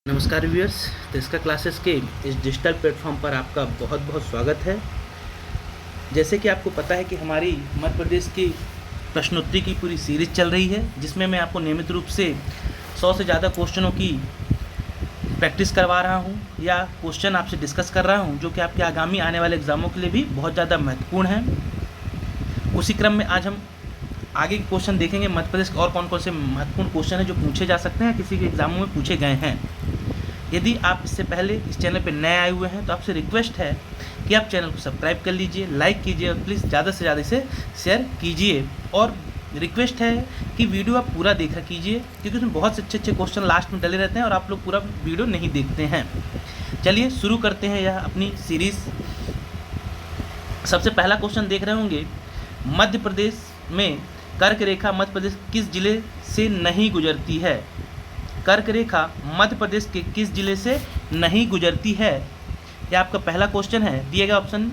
नमस्कार viewers. Tisca classes के इस डिजिटल प्लेटफॉर्म पर आपका बहुत बहुत स्वागत है। जैसे कि आपको पता है कि हमारी मध्य प्रदेश की प्रश्नोत्तरी की पूरी सीरीज चल रही है, जिसमें मैं आपको नियमित रूप से 100 से ज़्यादा क्वेश्चनों की प्रैक्टिस करवा रहा हूं या क्वेश्चन आपसे डिस्कस कर रहा हूं, जो कि आपके आगामी आने वाले एग्ज़ामों के लिए भी बहुत ज़्यादा महत्वपूर्ण है। उसी क्रम में आज हम आगे के क्वेश्चन देखेंगे। मध्य प्रदेश के और कौन कौन से महत्वपूर्ण क्वेश्चन हैं जो पूछे जा सकते हैं, किसी के एग्जामों में पूछे गए हैं। यदि आप इससे पहले इस चैनल पर नए आए हुए हैं तो आपसे रिक्वेस्ट है कि आप चैनल को सब्सक्राइब कर लीजिए, लाइक कीजिए और प्लीज़ ज़्यादा से ज़्यादा इसे शेयर कीजिए। और रिक्वेस्ट है कि वीडियो आप पूरा देखा कीजिए, क्योंकि उसमें बहुत से अच्छे अच्छे क्वेश्चन लास्ट में डले रहते हैं और आप लोग पूरा वीडियो नहीं देखते हैं। चलिए शुरू करते हैं यह अपनी सीरीज़। सबसे पहला क्वेश्चन देख रहे होंगे, मध्य प्रदेश में कर्क रेखा मध्य प्रदेश किस जिले से नहीं गुजरती है? कर्क रेखा मध्य प्रदेश के किस जिले से नहीं गुजरती है? यह आपका पहला क्वेश्चन है। दिए गए ऑप्शन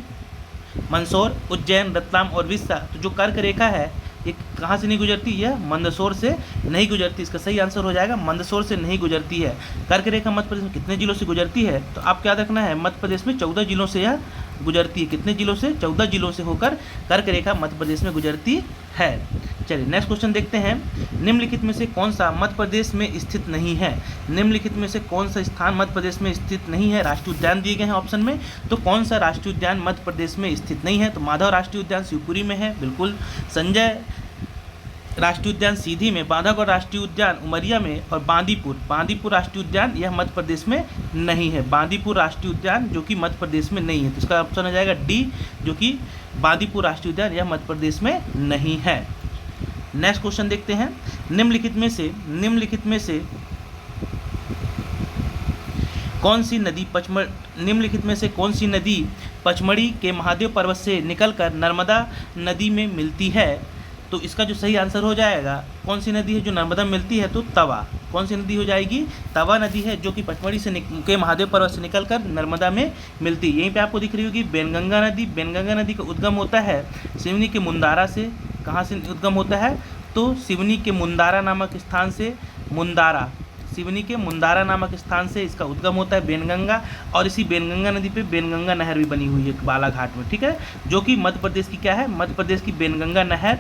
मंदसौर, उज्जैन, रतलाम और विदिशा। तो जो कर्क रेखा है ये कहाँ से नहीं गुजरती? यह मंदसौर से नहीं गुजरती। इसका सही आंसर हो जाएगा मंदसौर से नहीं गुजरती है। कर्क रेखा मध्य प्रदेश में कितने जिलों से गुजरती है? तो आपको याद रखना है, मध्य प्रदेश में 14 जिलों से यह गुजरती है। कितने जिलों से? 14 जिलों से होकर कर्क रेखा मध्य प्रदेश में गुजरती है। चलिए नेक्स्ट क्वेश्चन देखते हैं। निम्नलिखित में से कौन सा मध्य प्रदेश में स्थित नहीं है? निम्नलिखित में से कौन सा स्थान मध्य प्रदेश में स्थित नहीं है? राष्ट्रीय उद्यान दिए गए हैं ऑप्शन में, तो कौन सा राष्ट्रीय उद्यान मध्य प्रदेश में स्थित नहीं है? तो माधव राष्ट्रीय उद्यान शिवपुरी में है, बिल्कुल। संजय राष्ट्रीय उद्यान सीधी में, बांधवगढ़ राष्ट्रीय उद्यान उमरिया में और बांदीपुर राष्ट्रीय उद्यान यह मध्य प्रदेश में नहीं है। बांदीपुर राष्ट्रीय उद्यान जो कि मध्य प्रदेश में नहीं है, तो इसका ऑप्शन हो जाएगा डी, जो कि बांदीपुर राष्ट्रीय उद्यान यह मध्य प्रदेश में नहीं है। नेक्स्ट क्वेश्चन देखते हैं। निम्नलिखित में से कौन सी नदी पचमढ़ी के महादेव पर्वत से निकलकर नर्मदा नदी में मिलती है? तो इसका जो सही आंसर हो जाएगा, कौन सी नदी है जो नर्मदा में मिलती है? तो तवा। कौन सी नदी हो जाएगी? तवा नदी है, जो कि पचमढ़ी से के महादेव पर्वत से निकलकर नर्मदा में मिलती है। यहीं पे आपको दिख रही होगी बेनगंगा नदी। बेनगंगा नदी का उद्गम होता है सिवनी के मुंदारा से। कहाँ से उद्गम होता है? तो सिवनी के मुंदारा नामक स्थान से। सिवनी के मुंदारा नामक स्थान से इसका उद्गम होता है बेनगंगा। और इसी बेनगंगा नदी पे बेनगंगा नहर भी बनी हुई है बालाघाट में, ठीक है, जो कि मध्य प्रदेश की क्या है? मध्य प्रदेश की बेनगंगा नहर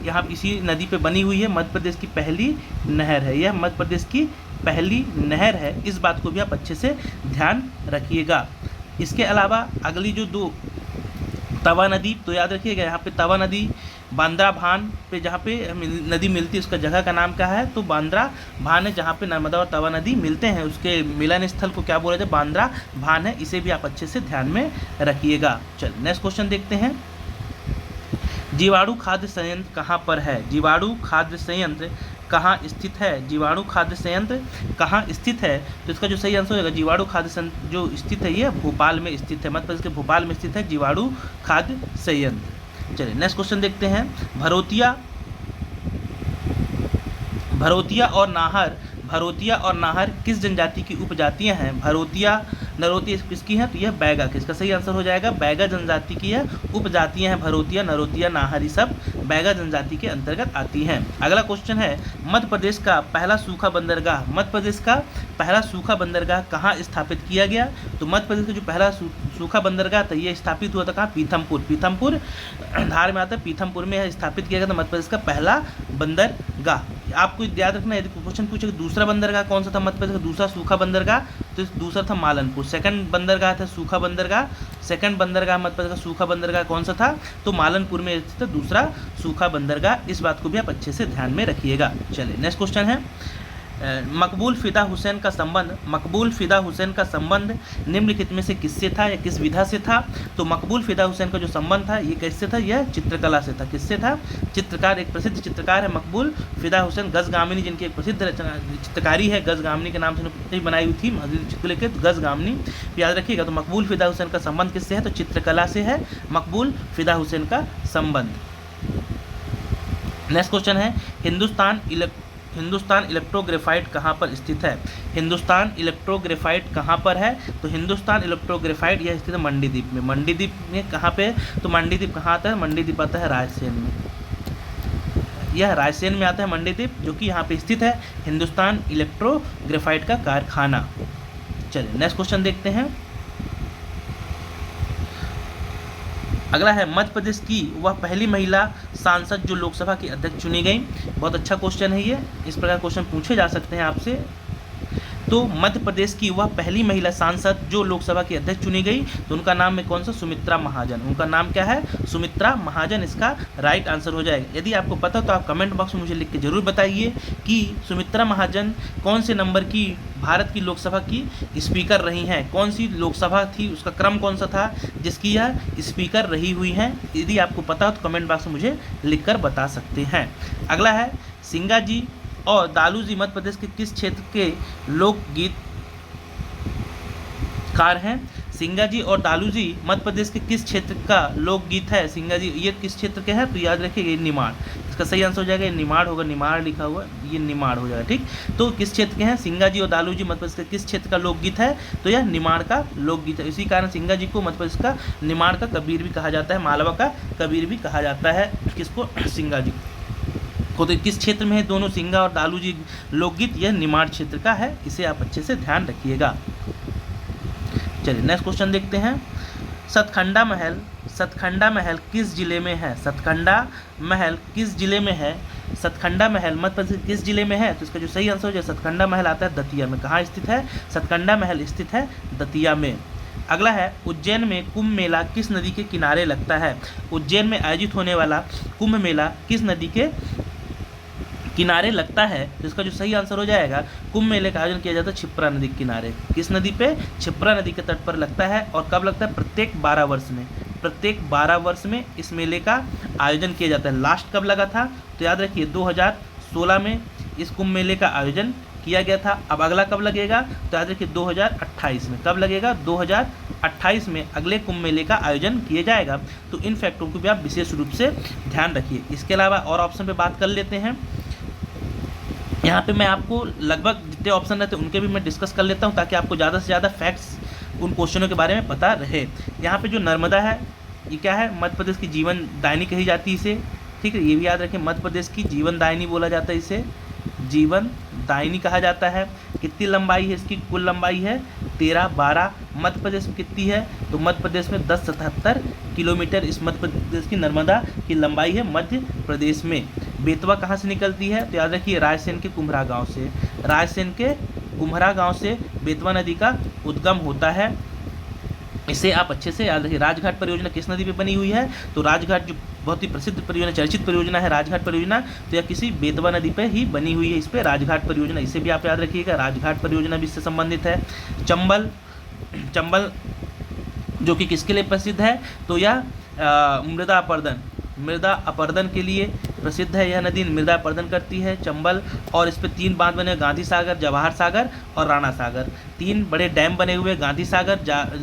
यहाँ इसी नदी पे बनी हुई है। मध्य प्रदेश की पहली नहर है, यह मध्य प्रदेश की पहली नहर है। इस बात को भी आप अच्छे से ध्यान रखिएगा। इसके अलावा अगली जो दो तवा नदी, तो याद रखिएगा यहाँ पे तवा नदी बांद्रा भान पे जहाँ पे नदी मिलती है, उसका जगह का नाम क्या है? तो बांद्रा भान है, जहाँ पे नर्मदा और तवा नदी मिलते हैं। उसके मिलन स्थल को क्या बोला जाए? बांद्रा भान है। इसे भी आप अच्छे से ध्यान में रखिएगा। चलिए नेक्स्ट क्वेश्चन देखते हैं। जीवाणु खाद्य संयंत्र कहाँ पर है? जीवाणु खाद्य संयंत्र कहाँ स्थित है? जीवाणु खाद्य संयंत्र कहाँ स्थित है? तो इसका जो सही आंसर होगा, जीवाणु खाद्य संयंत्र जो स्थित है ये भोपाल में स्थित है। मध्य प्रदेश के भोपाल में स्थित है जीवाणु खाद्य संयंत्र। चलिए नेक्स्ट क्वेश्चन देखते हैं। भरोतिया और नाहर किस जनजाति की उपजातियां हैं? नरोतिया किसकी है? तो यह बैगा की। इसका सही आंसर हो जाएगा बैगा जनजाति की यह उपजातियां हैं। भरोतिया, नरोतिया, नाहर ये सब बैगा जनजाति के अंतर्गत आती हैं। अगला क्वेश्चन है, मध्य प्रदेश का पहला सूखा बंदरगाह कहाँ स्थापित किया गया? तो मध्य प्रदेश का जो पहला सूखा बंदरगाह था यह स्थापित हुआ था कहाँ? पीथमपुर धार में आता है। पीथमपुर में यह स्थापित किया गया था मध्य प्रदेश का पहला बंदरगाह। आपको याद रखना है, यदि क्वेश्चन पूछे दूसरा बंदरगाह कौन सा था मध्य प्रदेश का दूसरा सूखा बंदरगाह, तो दूसरा था मालनपुर। सेकंड बंदरगाह था सूखा बंदरगाह। सेकंड बंदरगाह मध्य प्रदेश का सूखा बंदरगाह कौन सा था? तो मालनपुर में स्थित था दूसरा सूखा बंदरगाह। इस बात को भी आप अच्छे से ध्यान में रखिएगा। चलिए नेक्स्ट क्वेश्चन है। मकबूल फ़िदा हुसैन का संबंध निम्नलिखित में से किससे था या किस विधा से था? तो मकबूल फ़िदा हुसैन का जो संबंध था ये किससे था? यह चित्रकला से था। किससे था? चित्रकार, एक प्रसिद्ध चित्रकार है मकबूल फ़िदा हुसैन। गज़गामिनी जिनकी एक प्रसिद्ध चित्रकारी है, गज़गामिनी के नाम से बनाई हुई थी चित्र लेके, तो गज़गामिनी याद रखिएगा। तो मकबूल फ़िदा हुसैन का संबंध किससे है? तो चित्रकला से है मकबूल फ़िदा हुसैन का संबंध। नेक्स्ट क्वेश्चन है, हिंदुस्तान इलेक्ट्रोग्रेफाइट कहाँ पर स्थित है? हिंदुस्तान इलेक्ट्रोग्रेफाइट कहाँ पर है? तो हिंदुस्तान इलेक्ट्रोग्रेफाइट यह स्थित है मंडीदीप में। मंडीदीप में कहाँ पे? तो मंडीदीप कहाँ आता है? मंडीदीप आता है रायसेन में। यह रायसेन में आता है मंडीदीप, जो कि यहाँ पे स्थित है हिंदुस्तान इलेक्ट्रो ग्रेफाइट का कारखाना। चलिए नेक्स्ट क्वेश्चन देखते हैं। अगला है मध्य प्रदेश की वह पहली महिला सांसद जो लोकसभा की अध्यक्ष चुनी गई। बहुत अच्छा क्वेश्चन है ये, इस प्रकार क्वेश्चन पूछे जा सकते हैं आपसे। तो मध्य प्रदेश की वह पहली महिला सांसद जो लोकसभा की अध्यक्ष चुनी गई, तो उनका नाम है कौन सा? सुमित्रा महाजन। उनका नाम क्या है? सुमित्रा महाजन इसका राइट आंसर हो जाएगा। यदि आपको पता हो तो आप कमेंट बॉक्स में मुझे लिख के जरूर बताइए कि सुमित्रा महाजन कौन से नंबर की भारत की लोकसभा की स्पीकर रही हैं, कौन सी लोकसभा थी, उसका क्रम कौन सा था जिसकी यह स्पीकर रही हुई हैं। यदि आपको पता हो तो कमेंट बॉक्स में मुझे लिख कर बता सकते हैं। अगला है सिंगा जी और दालू जी मध्य प्रदेश के किस क्षेत्र के लोकगीतकार हैं? सिंगा जी और दालू जी मध्य प्रदेश के किस क्षेत्र का लोकगीत है? सिंगा जी ये किस क्षेत्र के हैं? तो याद रखिए ये निमाड़, इसका सही आंसर हो जाएगा ये निमाड़ होगा, निमाड़ लिखा हुआ ये निमाड़ हो जाएगा। ठीक, तो किस क्षेत्र के हैं सिंगा जी और दालू जी मध्य प्रदेश के किस क्षेत्र का लोकगीत है? तो यह निमाड़ का लोकगीत है। इसी कारण सिंगा जी को मध्य प्रदेश का निमाड़ का कबीर भी कहा जाता है, मालवा का कबीर भी कहा जाता है। किसको? सिंगा जी को। तो किस क्षेत्र में है दोनों सिंगा और दालू जी लोकगीत? यह निमाड़ क्षेत्र का है, इसे आप अच्छे से ध्यान रखिएगा। चलिए नेक्स्ट क्वेश्चन देखते हैं। सतखंडा महल किस जिले में है? सतखंडा महल किस जिले में है? सतखंडा महल मध्य प्रदेश किस जिले में है? तो इसका जो सही आंसर हो जाए सतखंडा महल आता है दतिया में। कहाँ स्थित है? सतखंडा महल स्थित है दतिया में। अगला है उज्जैन में कुंभ मेला किस नदी के किनारे लगता है? उज्जैन में आयोजित होने वाला कुंभ मेला किस नदी के किनारे लगता है? तो इसका जो सही आंसर हो जाएगा कुंभ मेले का आयोजन किया जाता है क्षिप्रा नदी के किनारे। किस नदी पे? क्षिप्रा नदी के तट पर लगता है। और कब लगता है? प्रत्येक 12 वर्ष में। प्रत्येक 12 वर्ष में इस मेले का आयोजन किया जाता है। लास्ट कब लगा था? तो याद रखिए 2016 में इस कुंभ मेले का आयोजन किया गया था। अब अगला कब लगेगा? तो याद रखिए 2028 में। कब लगेगा? 2028 में अगले कुंभ मेले का आयोजन किया जाएगा। तो इन फैक्टरों को भी आप विशेष रूप से ध्यान रखिए। इसके अलावा और ऑप्शन पे बात कर लेते हैं। यहाँ पे मैं आपको लगभग जितने ऑप्शन रहते हैं उनके भी मैं डिस्कस कर लेता हूँ, ताकि आपको ज़्यादा से ज़्यादा फैक्ट्स उन क्वेश्चनों के बारे में पता रहे। यहाँ पे जो नर्मदा है ये क्या है? मध्य प्रदेश की जीवन दायिनी कही जाती है इसे। ठीक है, ये भी याद रखें, मध्य प्रदेश की जीवन दायिनी बोला जाता है इसे, जीवन दायिनी कहा जाता है। कितनी लंबाई है इसकी? कुल लंबाई है 13-12। मध्य प्रदेश में कितनी है? तो मध्य प्रदेश में 1077 किलोमीटर इस मध्य प्रदेश की नर्मदा की लंबाई है मध्य प्रदेश में। बेतवा कहाँ से निकलती है? तो याद रखिए रायसेन के कुम्हरा गांव से। रायसेन के कुम्हरा गांव से बेतवा नदी का उद्गम होता है। इसे आप अच्छे से याद रखिए। राजघाट परियोजना किस नदी पे बनी हुई है? तो राजघाट जो बहुत ही प्रसिद्ध परियोजना, चर्चित परियोजना है राजघाट परियोजना, तो यह किसी बेतवा नदी पे ही बनी हुई है। इस पे राजघाट परियोजना, इसे भी आप याद रखिएगा, राजघाट परियोजना भी इससे संबंधित है। चंबल जो कि किसके लिए प्रसिद्ध है? तो यह मृदा अपरदन के लिए प्रसिद्ध है। यह नदी मृदा अपरदन करती है चंबल। और इस पे 3 बांध बने, गांधी सागर, जवाहर सागर और राणा सागर। 3 बड़े डैम बने हुए, गांधी सागर,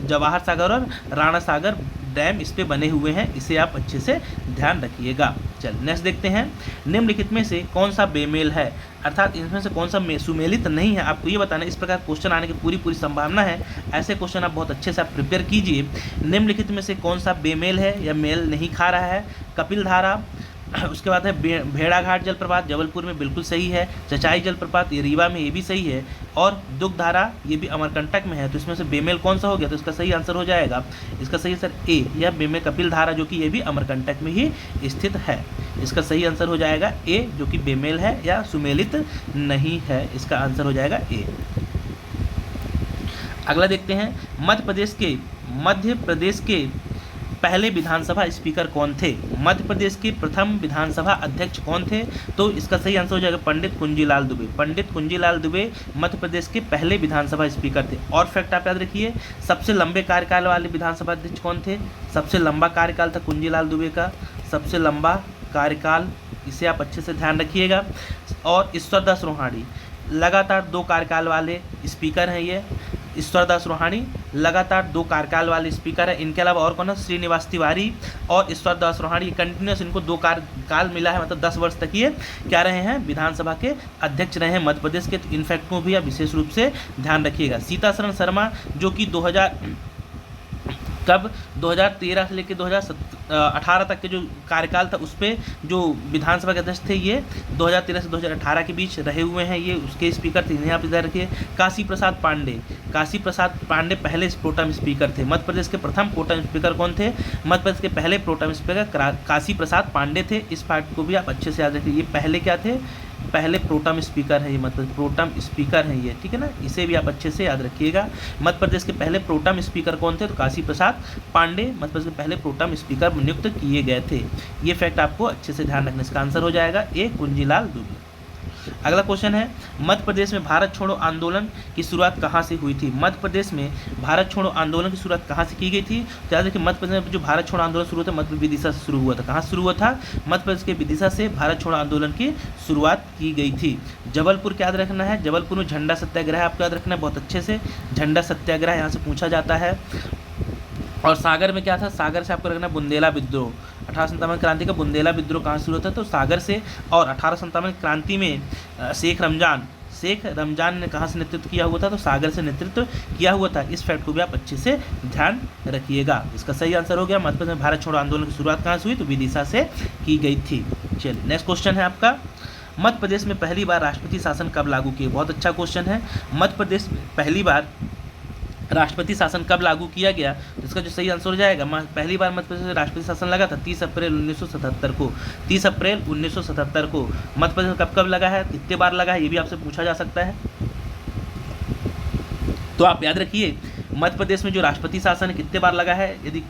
जवाहर सागर और राणा सागर डैम इस पे बने हुए हैं। इसे आप अच्छे से ध्यान रखिएगा। चल नेक्स्ट देखते हैं। निम्नलिखित में से कौन सा बेमेल है? अर्थात इनमें से कौन सा सुमेलित नहीं है, आपको ये बताना। इस प्रकार क्वेश्चन आने की पूरी संभावना है। ऐसे क्वेश्चन आप बहुत अच्छे से आप प्रिपेयर कीजिए। निम्नलिखित में से कौन सा बेमेल है या मेल नहीं खा रहा है? कपिल धारा, उसके बाद है भेड़ाघाट जलप्रपात जबलपुर में, बिल्कुल सही है। चचाई जलप्रपात ये रीवा में, ये भी सही है। और दुग्ध धारा ये भी अमरकंटक में है। तो इसमें से बेमेल कौन सा हो गया? तो इसका सही आंसर हो जाएगा, इसका सही आंसर ए, यह बेमेल कपिल धारा जो कि ये भी अमरकंटक में ही स्थित है। इसका सही आंसर हो जाएगा ए, जो कि बेमेल है या सुमेलित नहीं है। इसका आंसर हो जाएगा ए। अगला देखते हैं। मध्य प्रदेश के पहले विधानसभा स्पीकर कौन थे? मध्य प्रदेश के प्रथम विधानसभा अध्यक्ष कौन थे? तो इसका सही आंसर हो जाएगा पंडित कुंजीलाल दुबे। पंडित कुंजीलाल दुबे मध्य प्रदेश के पहले विधानसभा स्पीकर थे। और फैक्ट आप याद रखिए, सबसे लंबे कार्यकाल वाले विधानसभा अध्यक्ष कौन थे? सबसे लंबा कार्यकाल था कुंजीलाल दुबे का, सबसे लंबा कार्यकाल, इसे आप अच्छे से ध्यान रखिएगा। और ईश्वरदास रोहाणी लगातार 2 कार्यकाल वाले स्पीकर हैं। ये ईश्वरदास रोहाणी लगातार 2 कार्यकाल वाले स्पीकर है। इनके अलावा और कौन है? श्रीनिवास तिवारी और ईश्वरदास रोहाणी, कंटिन्यूस इनको 2 कार्यकाल मिला है, मतलब 10 वर्ष तक ये क्या रहे हैं? विधानसभा के अध्यक्ष रहे हैं मध्य प्रदेश के। इन फैक्ट को भी आप विशेष रूप से ध्यान रखिएगा। सीताशरण शर्मा जो कि कब 2013 से लेकर 2018 तक के जो कार्यकाल था उस पर जो विधानसभा के अध्यक्ष थे ये 2013 से 2018 के बीच रहे हुए हैं, ये उसके स्पीकर थे। यहाँ पे इधर रखिए काशी प्रसाद पांडे। काशी प्रसाद पांडे पहले प्रोटेम स्पीकर थे। मध्य प्रदेश के प्रथम प्रोटेम स्पीकर कौन थे? मध्य प्रदेश के पहले प्रोटेम स्पीकर काशी प्रसाद पांडे थे। इस पार्ट को भी आप अच्छे से याद रखिए। ये पहले क्या थे? पहले प्रोटेम स्पीकर है, ये मतलब प्रोटेम स्पीकर है ये, ठीक है ना, इसे भी आप अच्छे से याद रखिएगा। मध्य प्रदेश के पहले प्रोटेम स्पीकर कौन थे? तो काशी प्रसाद पांडे मध्य प्रदेश के पहले प्रोटेम स्पीकर नियुक्त किए गए थे। ये फैक्ट आपको अच्छे से ध्यान रखना। इसका आंसर हो जाएगा ए कुंजीलाल दुबे। अगला क्वेश्चन है, मध्य प्रदेश में भारत छोड़ो आंदोलन की शुरुआत कहाँ से हुई थी? मध्य प्रदेश में भारत छोड़ो आंदोलन की शुरुआत कहाँ से की गई थी? तो याद रखिए मध्य प्रदेश में जो भारत छोड़ो आंदोलन शुरू हुआ था मध्य विदिशा से शुरू हुआ था। कहाँ से शुरू हुआ था? मध्य प्रदेश के विदिशा से भारत छोड़ो आंदोलन की शुरुआत की गई थी। जबलपुर क्या याद रखना है? जबलपुर में झंडा सत्याग्रह आपको याद रखना है बहुत अच्छे से। झंडा सत्याग्रह यहाँ से पूछा जाता है। और सागर में क्या था? सागर से आपको रखना बुंदेला विद्रोह। 1857 क्रांति का बुंदेला विद्रोह कहाँ शुरू होता है? तो सागर से। और 1857 क्रांति में शेख रमजान ने कहाँ से नेतृत्व किया हुआ था? तो सागर से नेतृत्व किया हुआ था। इस फैक्ट को भी आप अच्छे से ध्यान रखिएगा। इसका सही आंसर हो गया मध्य प्रदेश में भारत छोड़ो आंदोलन की शुरुआत कहाँ से हुई? तो विदिशा से की गई थी। चलिए नेक्स्ट क्वेश्चन है आपका, मध्य प्रदेश में पहली बार राष्ट्रपति शासन कब लागू किया? बहुत अच्छा क्वेश्चन है। मध्य प्रदेश में पहली बार राष्ट्रपति शासन कब लागू किया गया? तो इसका जो सही आंसर हो जाएगा, पहली बार मध्य प्रदेश में राष्ट्रपति शासन लगा था 30 अप्रैल 1977 को। 30 अप्रैल 1977 को मध्य प्रदेश में कब लगा है, कितने बार लगा है, ये भी आपसे पूछा जा सकता है। तो आप याद रखिए मध्य प्रदेश में जो राष्ट्रपति शासन है कितने बार लगा है, यदि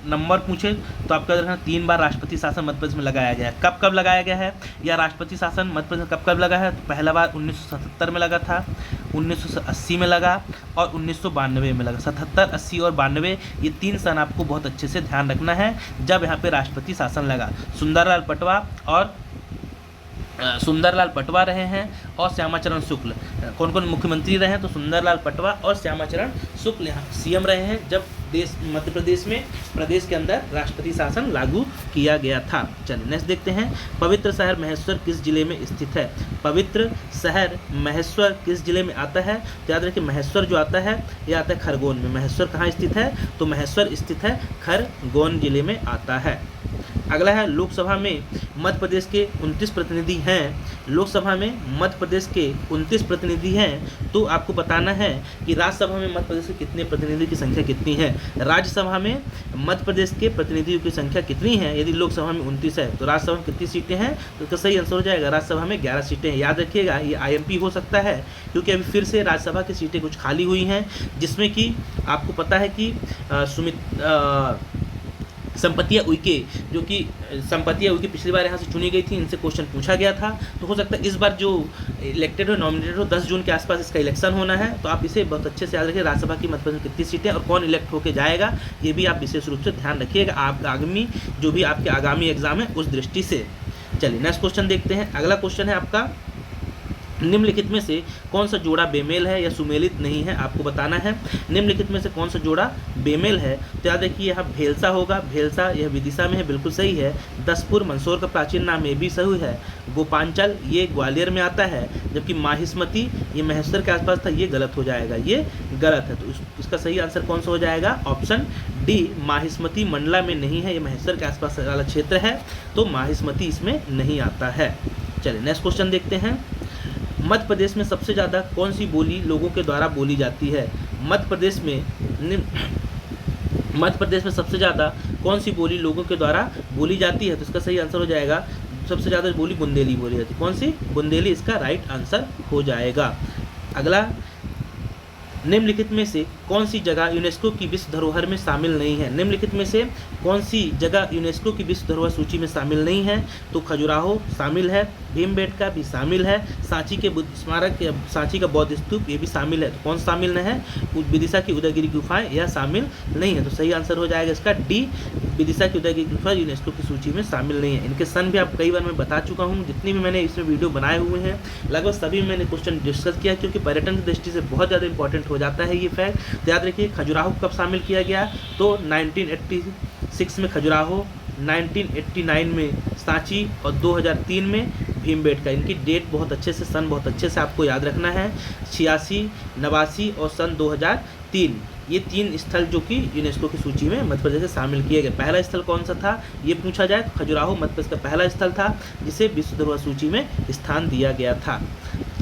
नंबर पूछे तो आपका रखना 3 बार राष्ट्रपति शासन मध्य प्रदेश में लगाया गया है। कब कब लगाया गया है या राष्ट्रपति शासन मध्य प्रदेश में कब कब लगा है? तो पहला बार 1977 में लगा था, 1980 में लगा और 1992 में लगा। 77, 80 और 92 ये 3 सन आपको बहुत अच्छे से ध्यान रखना है जब यहाँ पे राष्ट्रपति शासन लगा। सुंदरलाल पटवा रहे हैं और श्यामाचरण शुक्ल। कौन कौन मुख्यमंत्री रहे हैं? तो सुंदरलाल पटवा और श्यामाचरण शुक्ल यहाँ सीएम रहे हैं जब मध्य प्रदेश में प्रदेश के अंदर राष्ट्रपति शासन लागू किया गया था। चलिए नेक्स्ट देखते हैं, पवित्र शहर महेश्वर किस जिले में स्थित है? पवित्र शहर महेश्वर किस जिले में आता है? तो याद रखिए महेश्वर जो आता है ये आता है खरगोन में। महेश्वर कहाँ स्थित है? तो महेश्वर स्थित है खरगोन जिले में आता है। अगला है, लोकसभा में मध्य प्रदेश के 29 प्रतिनिधि हैं। लोकसभा में मध्य प्रदेश के 29 प्रतिनिधि हैं। तो आपको बताना है कि राज्यसभा में मध्य प्रदेश के कितने प्रतिनिधि की संख्या कितनी है। राज्यसभा में मध्य प्रदेश के प्रतिनिधियों की संख्या कितनी है? यदि लोकसभा में 29 है तो राज्यसभा में कितनी सीटें हैं? तो इसका सही आंसर हो जाएगा राज्यसभा में 11 सीटें हैं। याद रखिएगा ये IMP हो सकता है क्योंकि अभी फिर से राज्यसभा की सीटें कुछ खाली हुई हैं, जिसमें कि आपको पता है कि संपत्तियाँ उइके, जो कि संपत्तियाँ उइके पिछली बार यहाँ से चुनी गई थी, इनसे क्वेश्चन पूछा गया था। तो हो सकता है इस बार जो इलेक्टेड हो, नॉमिनेटेड हो, 10 जून के आसपास इसका इलेक्शन होना है। तो आप इसे बहुत अच्छे से याद रखिए, राज्यसभा की मध्य प्रदेश में कितनी सीटें और कौन इलेक्ट होकर जाएगा, ये भी आप विशेष रूप से ध्यान रखिएगा आप आगामी जो भी आपके आगामी एग्जाम है उस दृष्टि से। चलिए नेक्स्ट क्वेश्चन देखते हैं। अगला क्वेश्चन है आपका, निम्नलिखित में से कौन सा जोड़ा बेमेल है या सुमेलित नहीं है? आपको बताना है निम्नलिखित में से कौन सा जोड़ा बेमेल है। तो याद रखिए यहाँ भेलसा होगा। भेलसा यह विदिशा में है, बिल्कुल सही है। दसपुर मंदसौर का प्राचीन नाम ये भी सही है। गोपांचल ये ग्वालियर में आता है, जबकि माहिष्मती ये महेश्वर के आसपास था, ये गलत हो जाएगा, ये गलत है। तो इसका सही आंसर कौन सा हो जाएगा? ऑप्शन डी, माहिष्मती मंडला में नहीं है, ये महेश्वर के आसपास वाला क्षेत्र है, तो माहिष्मती इसमें नहीं आता है। चलिए नेक्स्ट क्वेश्चन देखते हैं, मध्य प्रदेश में सबसे ज़्यादा कौन सी बोली लोगों के द्वारा बोली जाती है? मध्य प्रदेश में सबसे ज़्यादा कौन सी बोली लोगों के द्वारा बोली जाती है? तो इसका सही आंसर हो जाएगा, सबसे ज़्यादा बोली बुंदेली बोली जाती है। कौन सी? बुंदेली इसका राइट आंसर हो जाएगा। अगला, निम्नलिखित में से कौन सी जगह यूनेस्को की विश्व धरोहर में शामिल नहीं है? निम्नलिखित में से कौन सी जगह यूनेस्को की विश्व धरोहर सूची में शामिल नहीं है? तो खजुराहो शामिल है, भीमबेटका भी शामिल है, सांची के बुद्ध स्मारक, सांची का बौद्ध स्तूप ये भी शामिल है। तो कौन शामिल नहीं है? विदिशा की उदयगिरी गुफाएं यह शामिल नहीं है। तो सही आंसर हो जाएगा इसका डी, विदिशा की उदयगिरी गुफा यूनेस्को की सूची में शामिल नहीं है। इनके सन भी आप कई बार मैं बता चुका हूँ, जितनी भी मैंने इसमें वीडियो बनाए हुए हैं लगभग सभी मैंने क्वेश्चन डिस्कस किया, क्योंकि पर्यटन की दृष्टि से बहुत ज़्यादा इंपॉर्टेंट हो जाता है ये फैक्ट। तो याद रखिए खजुराहो कब शामिल किया गया? तो 1986 में खजुराहो, 1989 में सांची और 2003 में भीमबेटका। इनकी डेट बहुत अच्छे से, सन बहुत अच्छे से आपको याद रखना है, 86, 89 और सन 2003। ये 3 स्थल जो कि यूनेस्को की सूची में मध्य प्रदेश से शामिल किए गए। पहला स्थल कौन सा था ये पूछा जाए, खजुराहो मध्य प्रदेश का पहला स्थल था जिसे विश्व धरोहर सूची में स्थान दिया गया था।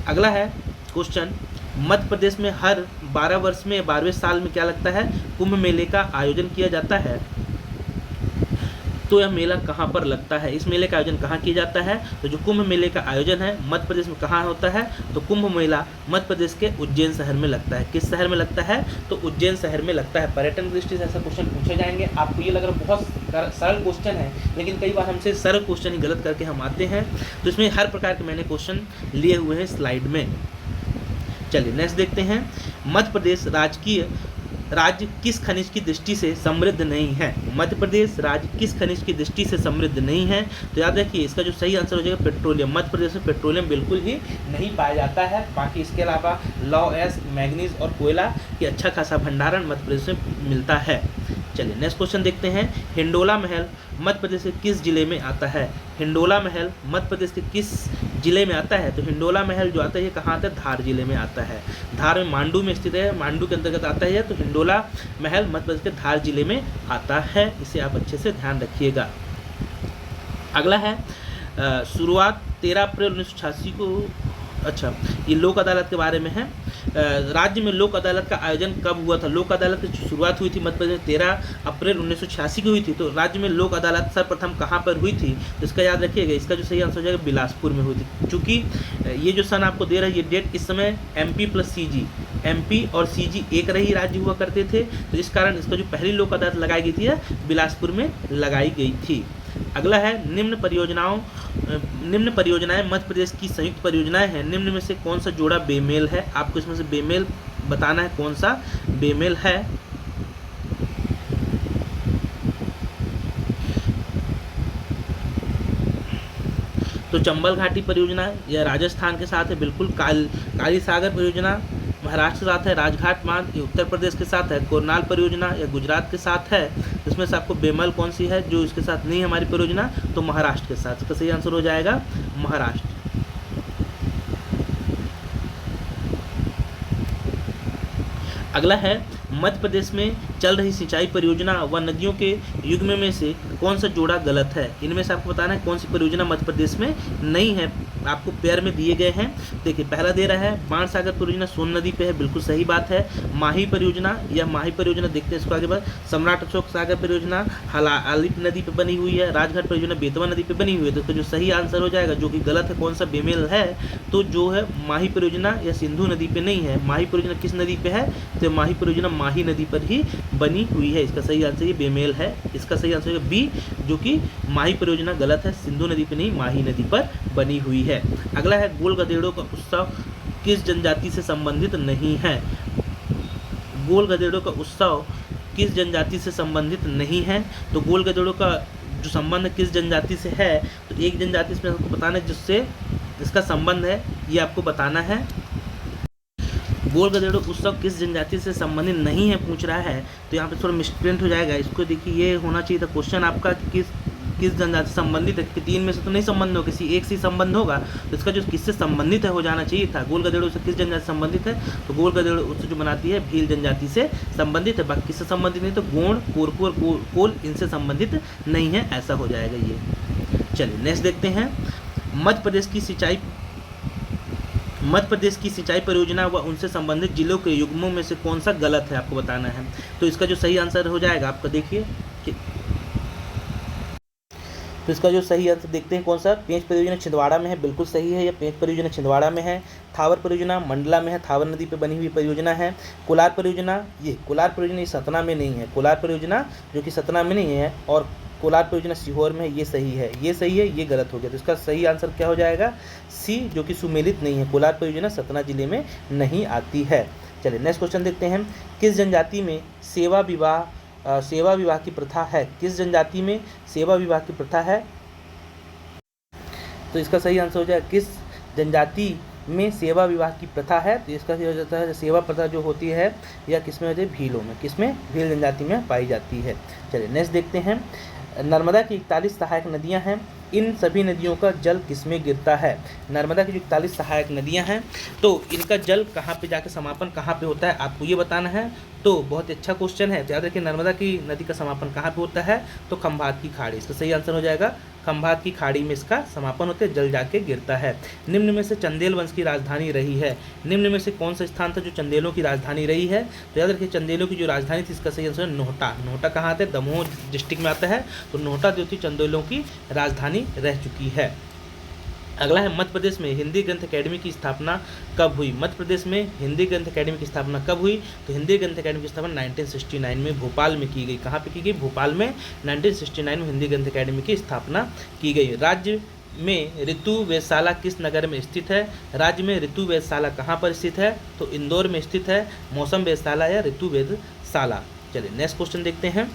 अगला है क्वेश्चन, मध्य प्रदेश में हर 12 वर्ष में 12वें साल में क्या लगता है, कुंभ मेले का आयोजन किया जाता है। तो यह मेला कहाँ पर लगता है, इस मेले का आयोजन कहाँ किया जाता है, तो जो कुंभ मेले का आयोजन है मध्य प्रदेश में कहाँ होता है, तो कुंभ मेला मध्य प्रदेश के उज्जैन शहर में लगता है। किस शहर में लगता है, तो उज्जैन शहर में लगता है। पर्यटन की दृष्टि से ऐसा क्वेश्चन पूछे जाएंगे। आपको ये लग रहा है बहुत सरल क्वेश्चन है, लेकिन कई बार हमसे सरल क्वेश्चन ही गलत करके हम आते हैं। तो इसमें हर प्रकार के मैंने क्वेश्चन लिए हुए हैं स्लाइड में। चलिए नेक्स्ट देखते हैं, मध्य प्रदेश राज्य किस खनिज की दृष्टि से समृद्ध नहीं है। मध्य प्रदेश राज्य किस खनिज की दृष्टि से समृद्ध नहीं है, तो याद रखिए इसका जो सही आंसर हो जाएगा पेट्रोलियम। मध्य प्रदेश में पेट्रोलियम बिल्कुल ही नहीं पाया जाता है। बाकी इसके अलावा लौह एस, मैग्नीज और कोयला की अच्छा खासा भंडारण मध्य प्रदेश में मिलता है। चलिए नेक्स्ट क्वेश्चन देखते हैं, हिंडोला महल मध्य प्रदेश के किस जिले में आता है। हिंडोला महल मध्य प्रदेश के किस जिले में आता है, तो हिंडोला महल जो आता है ये कहाँ आता है, धार जिले में आता है। धार में मांडू में स्थित है, मांडू के अंतर्गत आता है, तो हिंडोला महल मध्य प्रदेश के धार जिले में आता है। इसे आप अच्छे से ध्यान रखिएगा। अगला है शुरुआत 13 अप्रैल 1986 को, अच्छा ये लोक अदालत के बारे में है। राज्य में लोक अदालत का आयोजन कब हुआ था। लोक अदालत की शुरुआत हुई थी मध्य प्रदेश में 13 अप्रैल 1986 की हुई थी। तो राज्य में लोक अदालत सर्वप्रथम कहाँ पर हुई थी, तो इसका याद रखिएगा, इसका जो सही आंसर हो जाएगा बिलासपुर में हुई थी। चूँकि ये जो सन आपको दे रहा है ये डेट, इस समय MP प्लस CG, MP और CG एक रही राज्य हुआ करते थे, तो इस कारण इसका जो पहली लोक अदालत लगाई गई थी बिलासपुर में लगाई गई थी। अगला है निम्न परियोजनाएं मध्य प्रदेश की संयुक्त परियोजनाएं हैं, निम्न में से कौन सा जोड़ा बेमेल है। आपको इसमें से बेमेल बताना है, कौन सा बेमेल है। तो चंबल घाटी परियोजना यह राजस्थान के साथ है बिल्कुल। काली सागर परियोजना महाराष्ट्र के साथ है। राजघाट बांध ये उत्तर प्रदेश के साथ है। कोरनाल परियोजना या गुजरात के साथ है। इसमें से आपको बेमल कौन सी है जो इसके साथ नहीं है हमारी परियोजना, तो महाराष्ट्र के साथ। इसका सही आंसर हो जाएगा महाराष्ट्र। अगला है मध्य प्रदेश में चल रही सिंचाई परियोजना व नदियों के युग्म में से कौन सा जोड़ा गलत है। इनमें से आपको बताना है कौन सी परियोजना मध्य प्रदेश में नहीं है। आपको पेयर में दिए गए हैं। देखिए पहला दे रहा है बाण सागर परियोजना सोन नदी पे है, बिल्कुल सही बात है। माही परियोजना, यह माही परियोजना देखते हैं इसको आगे बाद। सम्राट अशोक सागर परियोजना हालालिप नदी पे बनी हुई है। राजघाट परियोजना बेतवा नदी पे बनी हुई है। तो इसका जो सही आंसर हो जाएगा, जो कि गलत है, कौन सा बेमेल है, तो जो है माही परियोजना या सिंधु नदी पे नहीं है। माही परियोजना किस नदी पे है, तो माही परियोजना माही नदी पर ही बनी हुई है। इसका सही आंसर ये बेमेल है। इसका सही आंसर है बी, जो कि माही परियोजना गलत है, सिंधु नदी पे नहीं माही नदी पर बनी हुई है। अगला है गोल गधेड़ों का उत्सव किस जनजाति से संबंधित नहीं है। गोल गधेड़ों का उत्सव किस जनजाति से संबंधित नहीं है, तो गोल गधेड़ों का जो संबंध किस जनजाति से है, तो एक जनजाति इसमें आपको बताना है जिससे इसका संबंध है, ये आपको बताना है। गोल गधेड़ों उत्सव किस जनजाति से संबंधित नहीं है पूछ रहा है, तो यहाँ पे थोड़ा मिसप्रिंट हो जाएगा। इसको देखिए, ये होना चाहिए था क्वेश्चन आपका किस जनजाति से संबंधित है, क्योंकि 3 में से तो नहीं संबंध हो, किसी एक से संबंध होगा। तो इसका जो किससे संबंधित है हो जाना चाहिए था। गोल गधेड़ों से किस जनजाति से संबंधित है, तो गोल गधेड़ों उत्सव जो मनाती है भील जनजाति से संबंधित है। बाकी किससे संबंधित नहीं, तो गोंड, कोरकू और कोल इनसे संबंधित नहीं है, ऐसा हो जाएगा ये। चलिए नेक्स्ट देखते हैं, मध्य प्रदेश की सिंचाई परियोजना व उनसे संबंधित जिलों के युग्मों में से कौन सा गलत है आपको बताना है। तो इसका जो सही आंसर हो जाएगा आपका, देखिए तो इसका जो सही आंसर देखते हैं कौन सा। पेंच परियोजना छिंदवाड़ा में है, बिल्कुल सही है। यह पेंच परियोजना छिंदवाड़ा में है। थावर परियोजना मंडला में है, थावर नदी पे बनी हुई परियोजना है। कोलार परियोजना ये सतना में नहीं है। कोलार परियोजना जो कि सतना में नहीं है, और कोलार परियोजना सीहोर में है, ये सही है। ये गलत हो गया। तो इसका सही आंसर क्या हो जाएगा, सी, जो कि सुमेलित नहीं है। कोलार परियोजना सतना जिले में नहीं आती है। चलिए नेक्स्ट क्वेश्चन देखते हैं, किस जनजाति में सेवा विवाह की प्रथा है। किस जनजाति में सेवा विवाह की प्रथा है, तो इसका सही आंसर हो जाएगा किस जनजाति में सेवा विवाह की प्रथा है। तो इसका सही हो जाता है सेवा प्रथा जो होती है या किसमें होती है, भीलों में। किसमें, भील जनजाति में पाई जाती है। चलिए नेक्स्ट देखते हैं, नर्मदा की 41 सहायक नदियां हैं, इन सभी नदियों का जल किसमें गिरता है। नर्मदा की जो 41 सहायक नदियां हैं, तो इनका जल कहाँ पे जाकर समापन कहाँ पे होता है आपको ये बताना है। तो बहुत ही अच्छा क्वेश्चन है। तो याद रखिए नर्मदा की नदी का समापन कहाँ पे होता है, तो खंभात की खाड़ी। इसका सही आंसर हो जाएगा खंभात की खाड़ी में इसका समापन होते जल जाके गिरता है। निम्न में से चंदेल वंश की राजधानी रही है, निम्न में से कौन सा स्थान था जो चंदेलों की राजधानी रही है, तो याद रखिए चंदेलों की जो राजधानी थी इसका सही आंसर है नोहटा। नोहटा कहाँ आता है, दमोह डिस्ट्रिक्ट में आता है। तो नोहटा जो थी चंदेलों की राजधानी रह चुकी है। अगला है मध्य प्रदेश में हिंदी ग्रंथ अकेडमी की स्थापना कब हुई। मध्य प्रदेश में हिंदी ग्रंथ अकेडमी की स्थापना कब हुई, तो हिंदी ग्रंथ अकेडमी की स्थापना 1969 में भोपाल में की गई। कहाँ पे की गई, भोपाल में 1969 में हिंदी ग्रंथ अकेडमी की स्थापना की गई। राज्य में ऋतु वेधशाला किस नगर में स्थित है, राज्य में ऋतु वेधशाला कहाँ पर स्थित है, तो इंदौर में स्थित है मौसम वेधशाला या ऋतु वेधशाला। चलिए नेक्स्ट क्वेश्चन देखते हैं।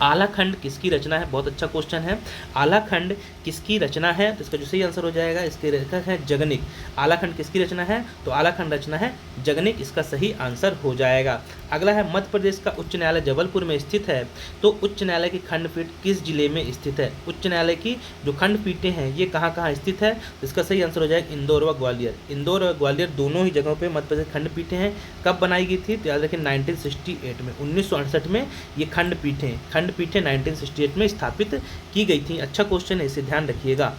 आलाखंड किसकी रचना है, बहुत अच्छा क्वेश्चन है। आलाखंड किसकी रचना है, तो इसका जो सही आंसर हो जाएगा, इसके लेखक है जगनिक। आलाखंड किसकी रचना है, तो आलाखंड रचना है जगनिक, इसका सही आंसर हो जाएगा। अगला है मध्य प्रदेश का उच्च न्यायालय जबलपुर में स्थित है, तो उच्च न्यायालय की खंडपीठ किस जिले में स्थित है। उच्च न्यायालय की जो खंडपीठें हैं ये कहाँ कहाँ स्थित है, तो इसका सही आंसर हो जाएगा इंदौर व ग्वालियर। इंदौर और ग्वालियर दोनों ही जगहों पर मध्य प्रदेश खंडपीठें हैं। कब बनाई गई थी, तो याद रखिए 1968 में, 1968 में ये खंडपीठें 1968 में स्थापित की गई थी। अच्छा क्वेश्चन है, इसे ध्यान रखिएगा।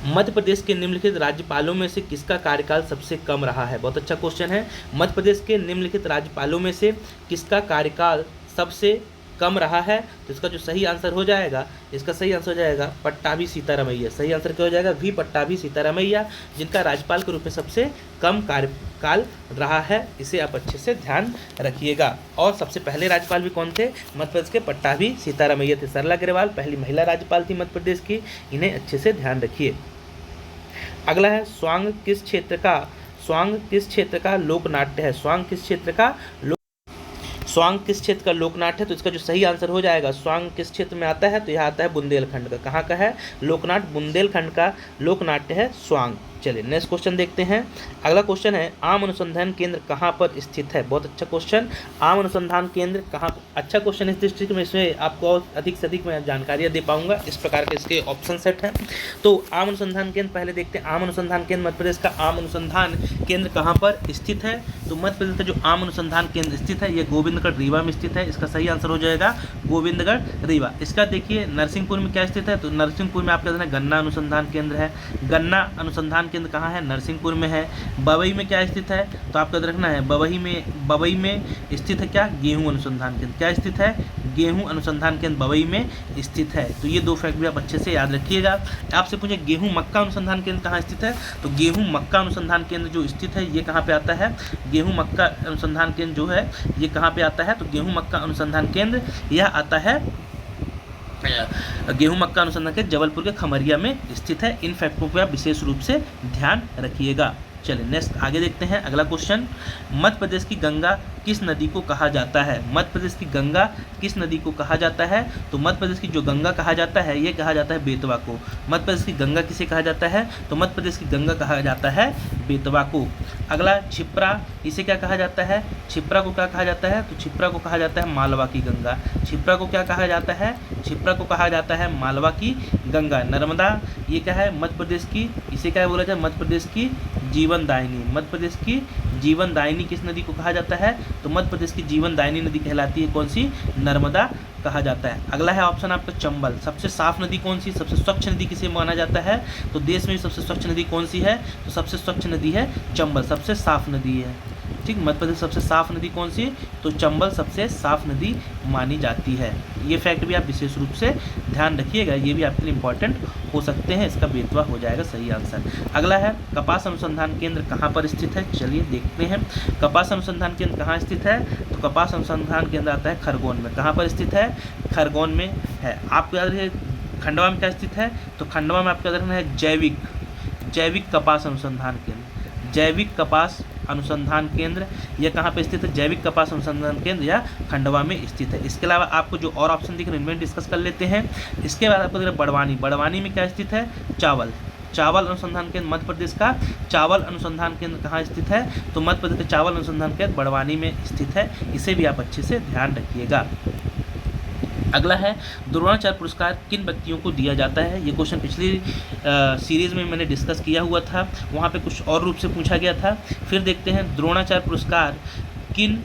मध्य प्रदेश के निम्नलिखित राज्यपालों में से किसका कार्यकाल सबसे कम रहा है, बहुत अच्छा क्वेश्चन है। मध्य प्रदेश के निम्नलिखित राज्यपालों में से किसका कार्यकाल सबसे कम रहा है, तो इसका जो सही आंसर हो जाएगा, इसका सही आंसर हो जाएगा पट्टाभी सीतारामैया। सही आंसर क्या हो जाएगा, वी पट्टाभी सीतारामैया, जिनका राज्यपाल के रूप में सबसे कम कार्यकाल रहा है। इसे आप अच्छे से ध्यान रखिएगा। और सबसे पहले राज्यपाल भी कौन थे, मध्य प्रदेश के पट्टाभी सीतारामैया थे। सरला अग्रवाल पहली महिला राज्यपाल थी मध्य प्रदेश की, इन्हें अच्छे से ध्यान रखिए। अगला है स्वांग किस क्षेत्र का लोकनाट्य है। स्वांग किस क्षेत्र का लोकनाट्य है, तो इसका जो सही आंसर हो जाएगा, स्वांग किस क्षेत्र में आता है, तो यह आता है बुंदेलखंड का। कहाँ का है लोकनाट्य, बुंदेलखंड का लोकनाट्य है स्वांग। चलिए नेक्स्ट क्वेश्चन देखते हैं। अगला क्वेश्चन है आम अनुसंधान केंद्र कहाँ पर स्थित है। बहुत अच्छा क्वेश्चन, आम अनुसंधान केंद्र कहाँ, अच्छा क्वेश्चन इस डिस्ट्रिक्ट में, इसमें आपको अधिक से अधिक मैं जानकारियाँ दे पाऊंगा। इस प्रकार के इसके ऑप्शन सेट हैं। तो आम अनुसंधान केंद्र पहले देखते हैं। आम अनुसंधान केंद्र मध्य प्रदेश का आम अनुसंधान केंद्र कहाँ पर स्थित है, तो मध्य प्रदेश का जो आम अनुसंधान केंद्र स्थित है ये गोविंदगढ़ रीवा में स्थित है। इसका सही आंसर हो जाएगा गोविंदगढ़ रीवा। इसका देखिए नरसिंहपुर में क्या स्थित है, तो नरसिंहपुर में आपका गन्ना अनुसंधान केंद्र है। गन्ना अनुसंधान केंद्र कहाँ है, नरसिंहपुर में है। बवई में क्या स्थित है, तो आपको याद रखना है बवई में स्थित है क्या, गेहूं अनुसंधान केंद्र। क्या स्थित है, गेहूं अनुसंधान केंद्र बवई में स्थित है। तो ये दो फैक्ट भी आप अच्छे से याद रखिएगा। आपसे पूछे गेहूं मक्का अनुसंधान केंद्र कहाँ स्थित है, तो गेहूं मक्का अनुसंधान केंद्र जो स्थित है ये कहाँ पे आता है, गेहूं मक्का अनुसंधान केंद्र जो है ये कहाँ पे आता है, तो गेहूं मक्का अनुसंधान केंद्र यह आता है गेहूं मक्का अनुसंधान केंद्र जबलपुर के खमरिया में स्थित है। इन फैक्टों पर आप विशेष रूप से ध्यान रखिएगा। चलिए नेक्स्ट आगे देखते हैं। अगला क्वेश्चन, मध्य प्रदेश की गंगा किस नदी को कहा जाता है। मध्य प्रदेश की गंगा किस नदी को कहा जाता है, तो मध्य प्रदेश की जो गंगा कहा जाता है ये कहा जाता है बेतवा को। मध्य प्रदेश की गंगा किसे कहा जाता है, तो मध्य प्रदेश की गंगा कहा जाता है बेतवा को। अगला छिप्रा, इसे क्या कहा जाता है, छिप्रा को क्या कहा जाता है, तो छिप्रा को कहा जाता है मालवा की गंगा। छिप्रा को क्या कहा जाता है, छिप्रा को कहा जाता है मालवा की गंगा। नर्मदा ये क्या है मध्य प्रदेश की, इसे क्या बोला जाए, मध्य प्रदेश की जीवन दायिनी। मध्य प्रदेश की जीवन दायिनी किस नदी को कहा जाता है, तो मध्य प्रदेश की जीवन दायिनी नदी कहलाती है कौन सी, नर्मदा कहा जाता है। अगला है ऑप्शन आपका चंबल। सबसे साफ नदी कौन सी, सबसे स्वच्छ नदी किसे माना जाता है, तो देश में सबसे स्वच्छ नदी कौन सी है, तो सबसे स्वच्छ नदी है चंबल, सबसे साफ नदी है। ठीक, मध्य प्रदेश सबसे साफ नदी कौन सी, तो चंबल सबसे साफ नदी मानी जाती है। ये फैक्ट भी आप विशेष रूप से ध्यान रखिएगा, ये भी आपके लिए इंपॉर्टेंट हो सकते हैं। इसका बेतवा हो जाएगा सही आंसर। अगला है कपास अनुसंधान केंद्र कहाँ पर स्थित है, चलिए देखते हैं। कपास अनुसंधान केंद्र कहाँ स्थित है, तो कपास अनुसंधान केंद्र आता है खरगोन में। कहाँ पर स्थित है, खरगोन में है। आपको याद रहे खंडवा में क्या स्थित है, तो खंडवा में आपको याद रखना है जैविक कपास अनुसंधान केंद्र। जैविक कपास अनुसंधान केंद्र यह कहाँ पे स्थित है, जैविक कपास अनुसंधान केंद्र या खंडवा में स्थित है। इसके अलावा आपको जो और ऑप्शन दिख रहे हैं इनमें डिस्कस कर लेते हैं। इसके बाद आपको दिख रहा है बड़वानी में क्या स्थित है, चावल अनुसंधान केंद्र। मध्य प्रदेश का चावल अनुसंधान केंद्र कहाँ स्थित है, तो मध्य प्रदेश का चावल अनुसंधान केंद्र बड़वानी में स्थित है। इसे भी आप अच्छे से ध्यान रखिएगा। अगला है द्रोणाचार्य पुरस्कार किन व्यक्तियों को दिया जाता है। ये क्वेश्चन पिछली सीरीज़ में मैंने डिस्कस किया हुआ था, वहाँ पे कुछ और रूप से पूछा गया था। फिर देखते हैं द्रोणाचार्य पुरस्कार किन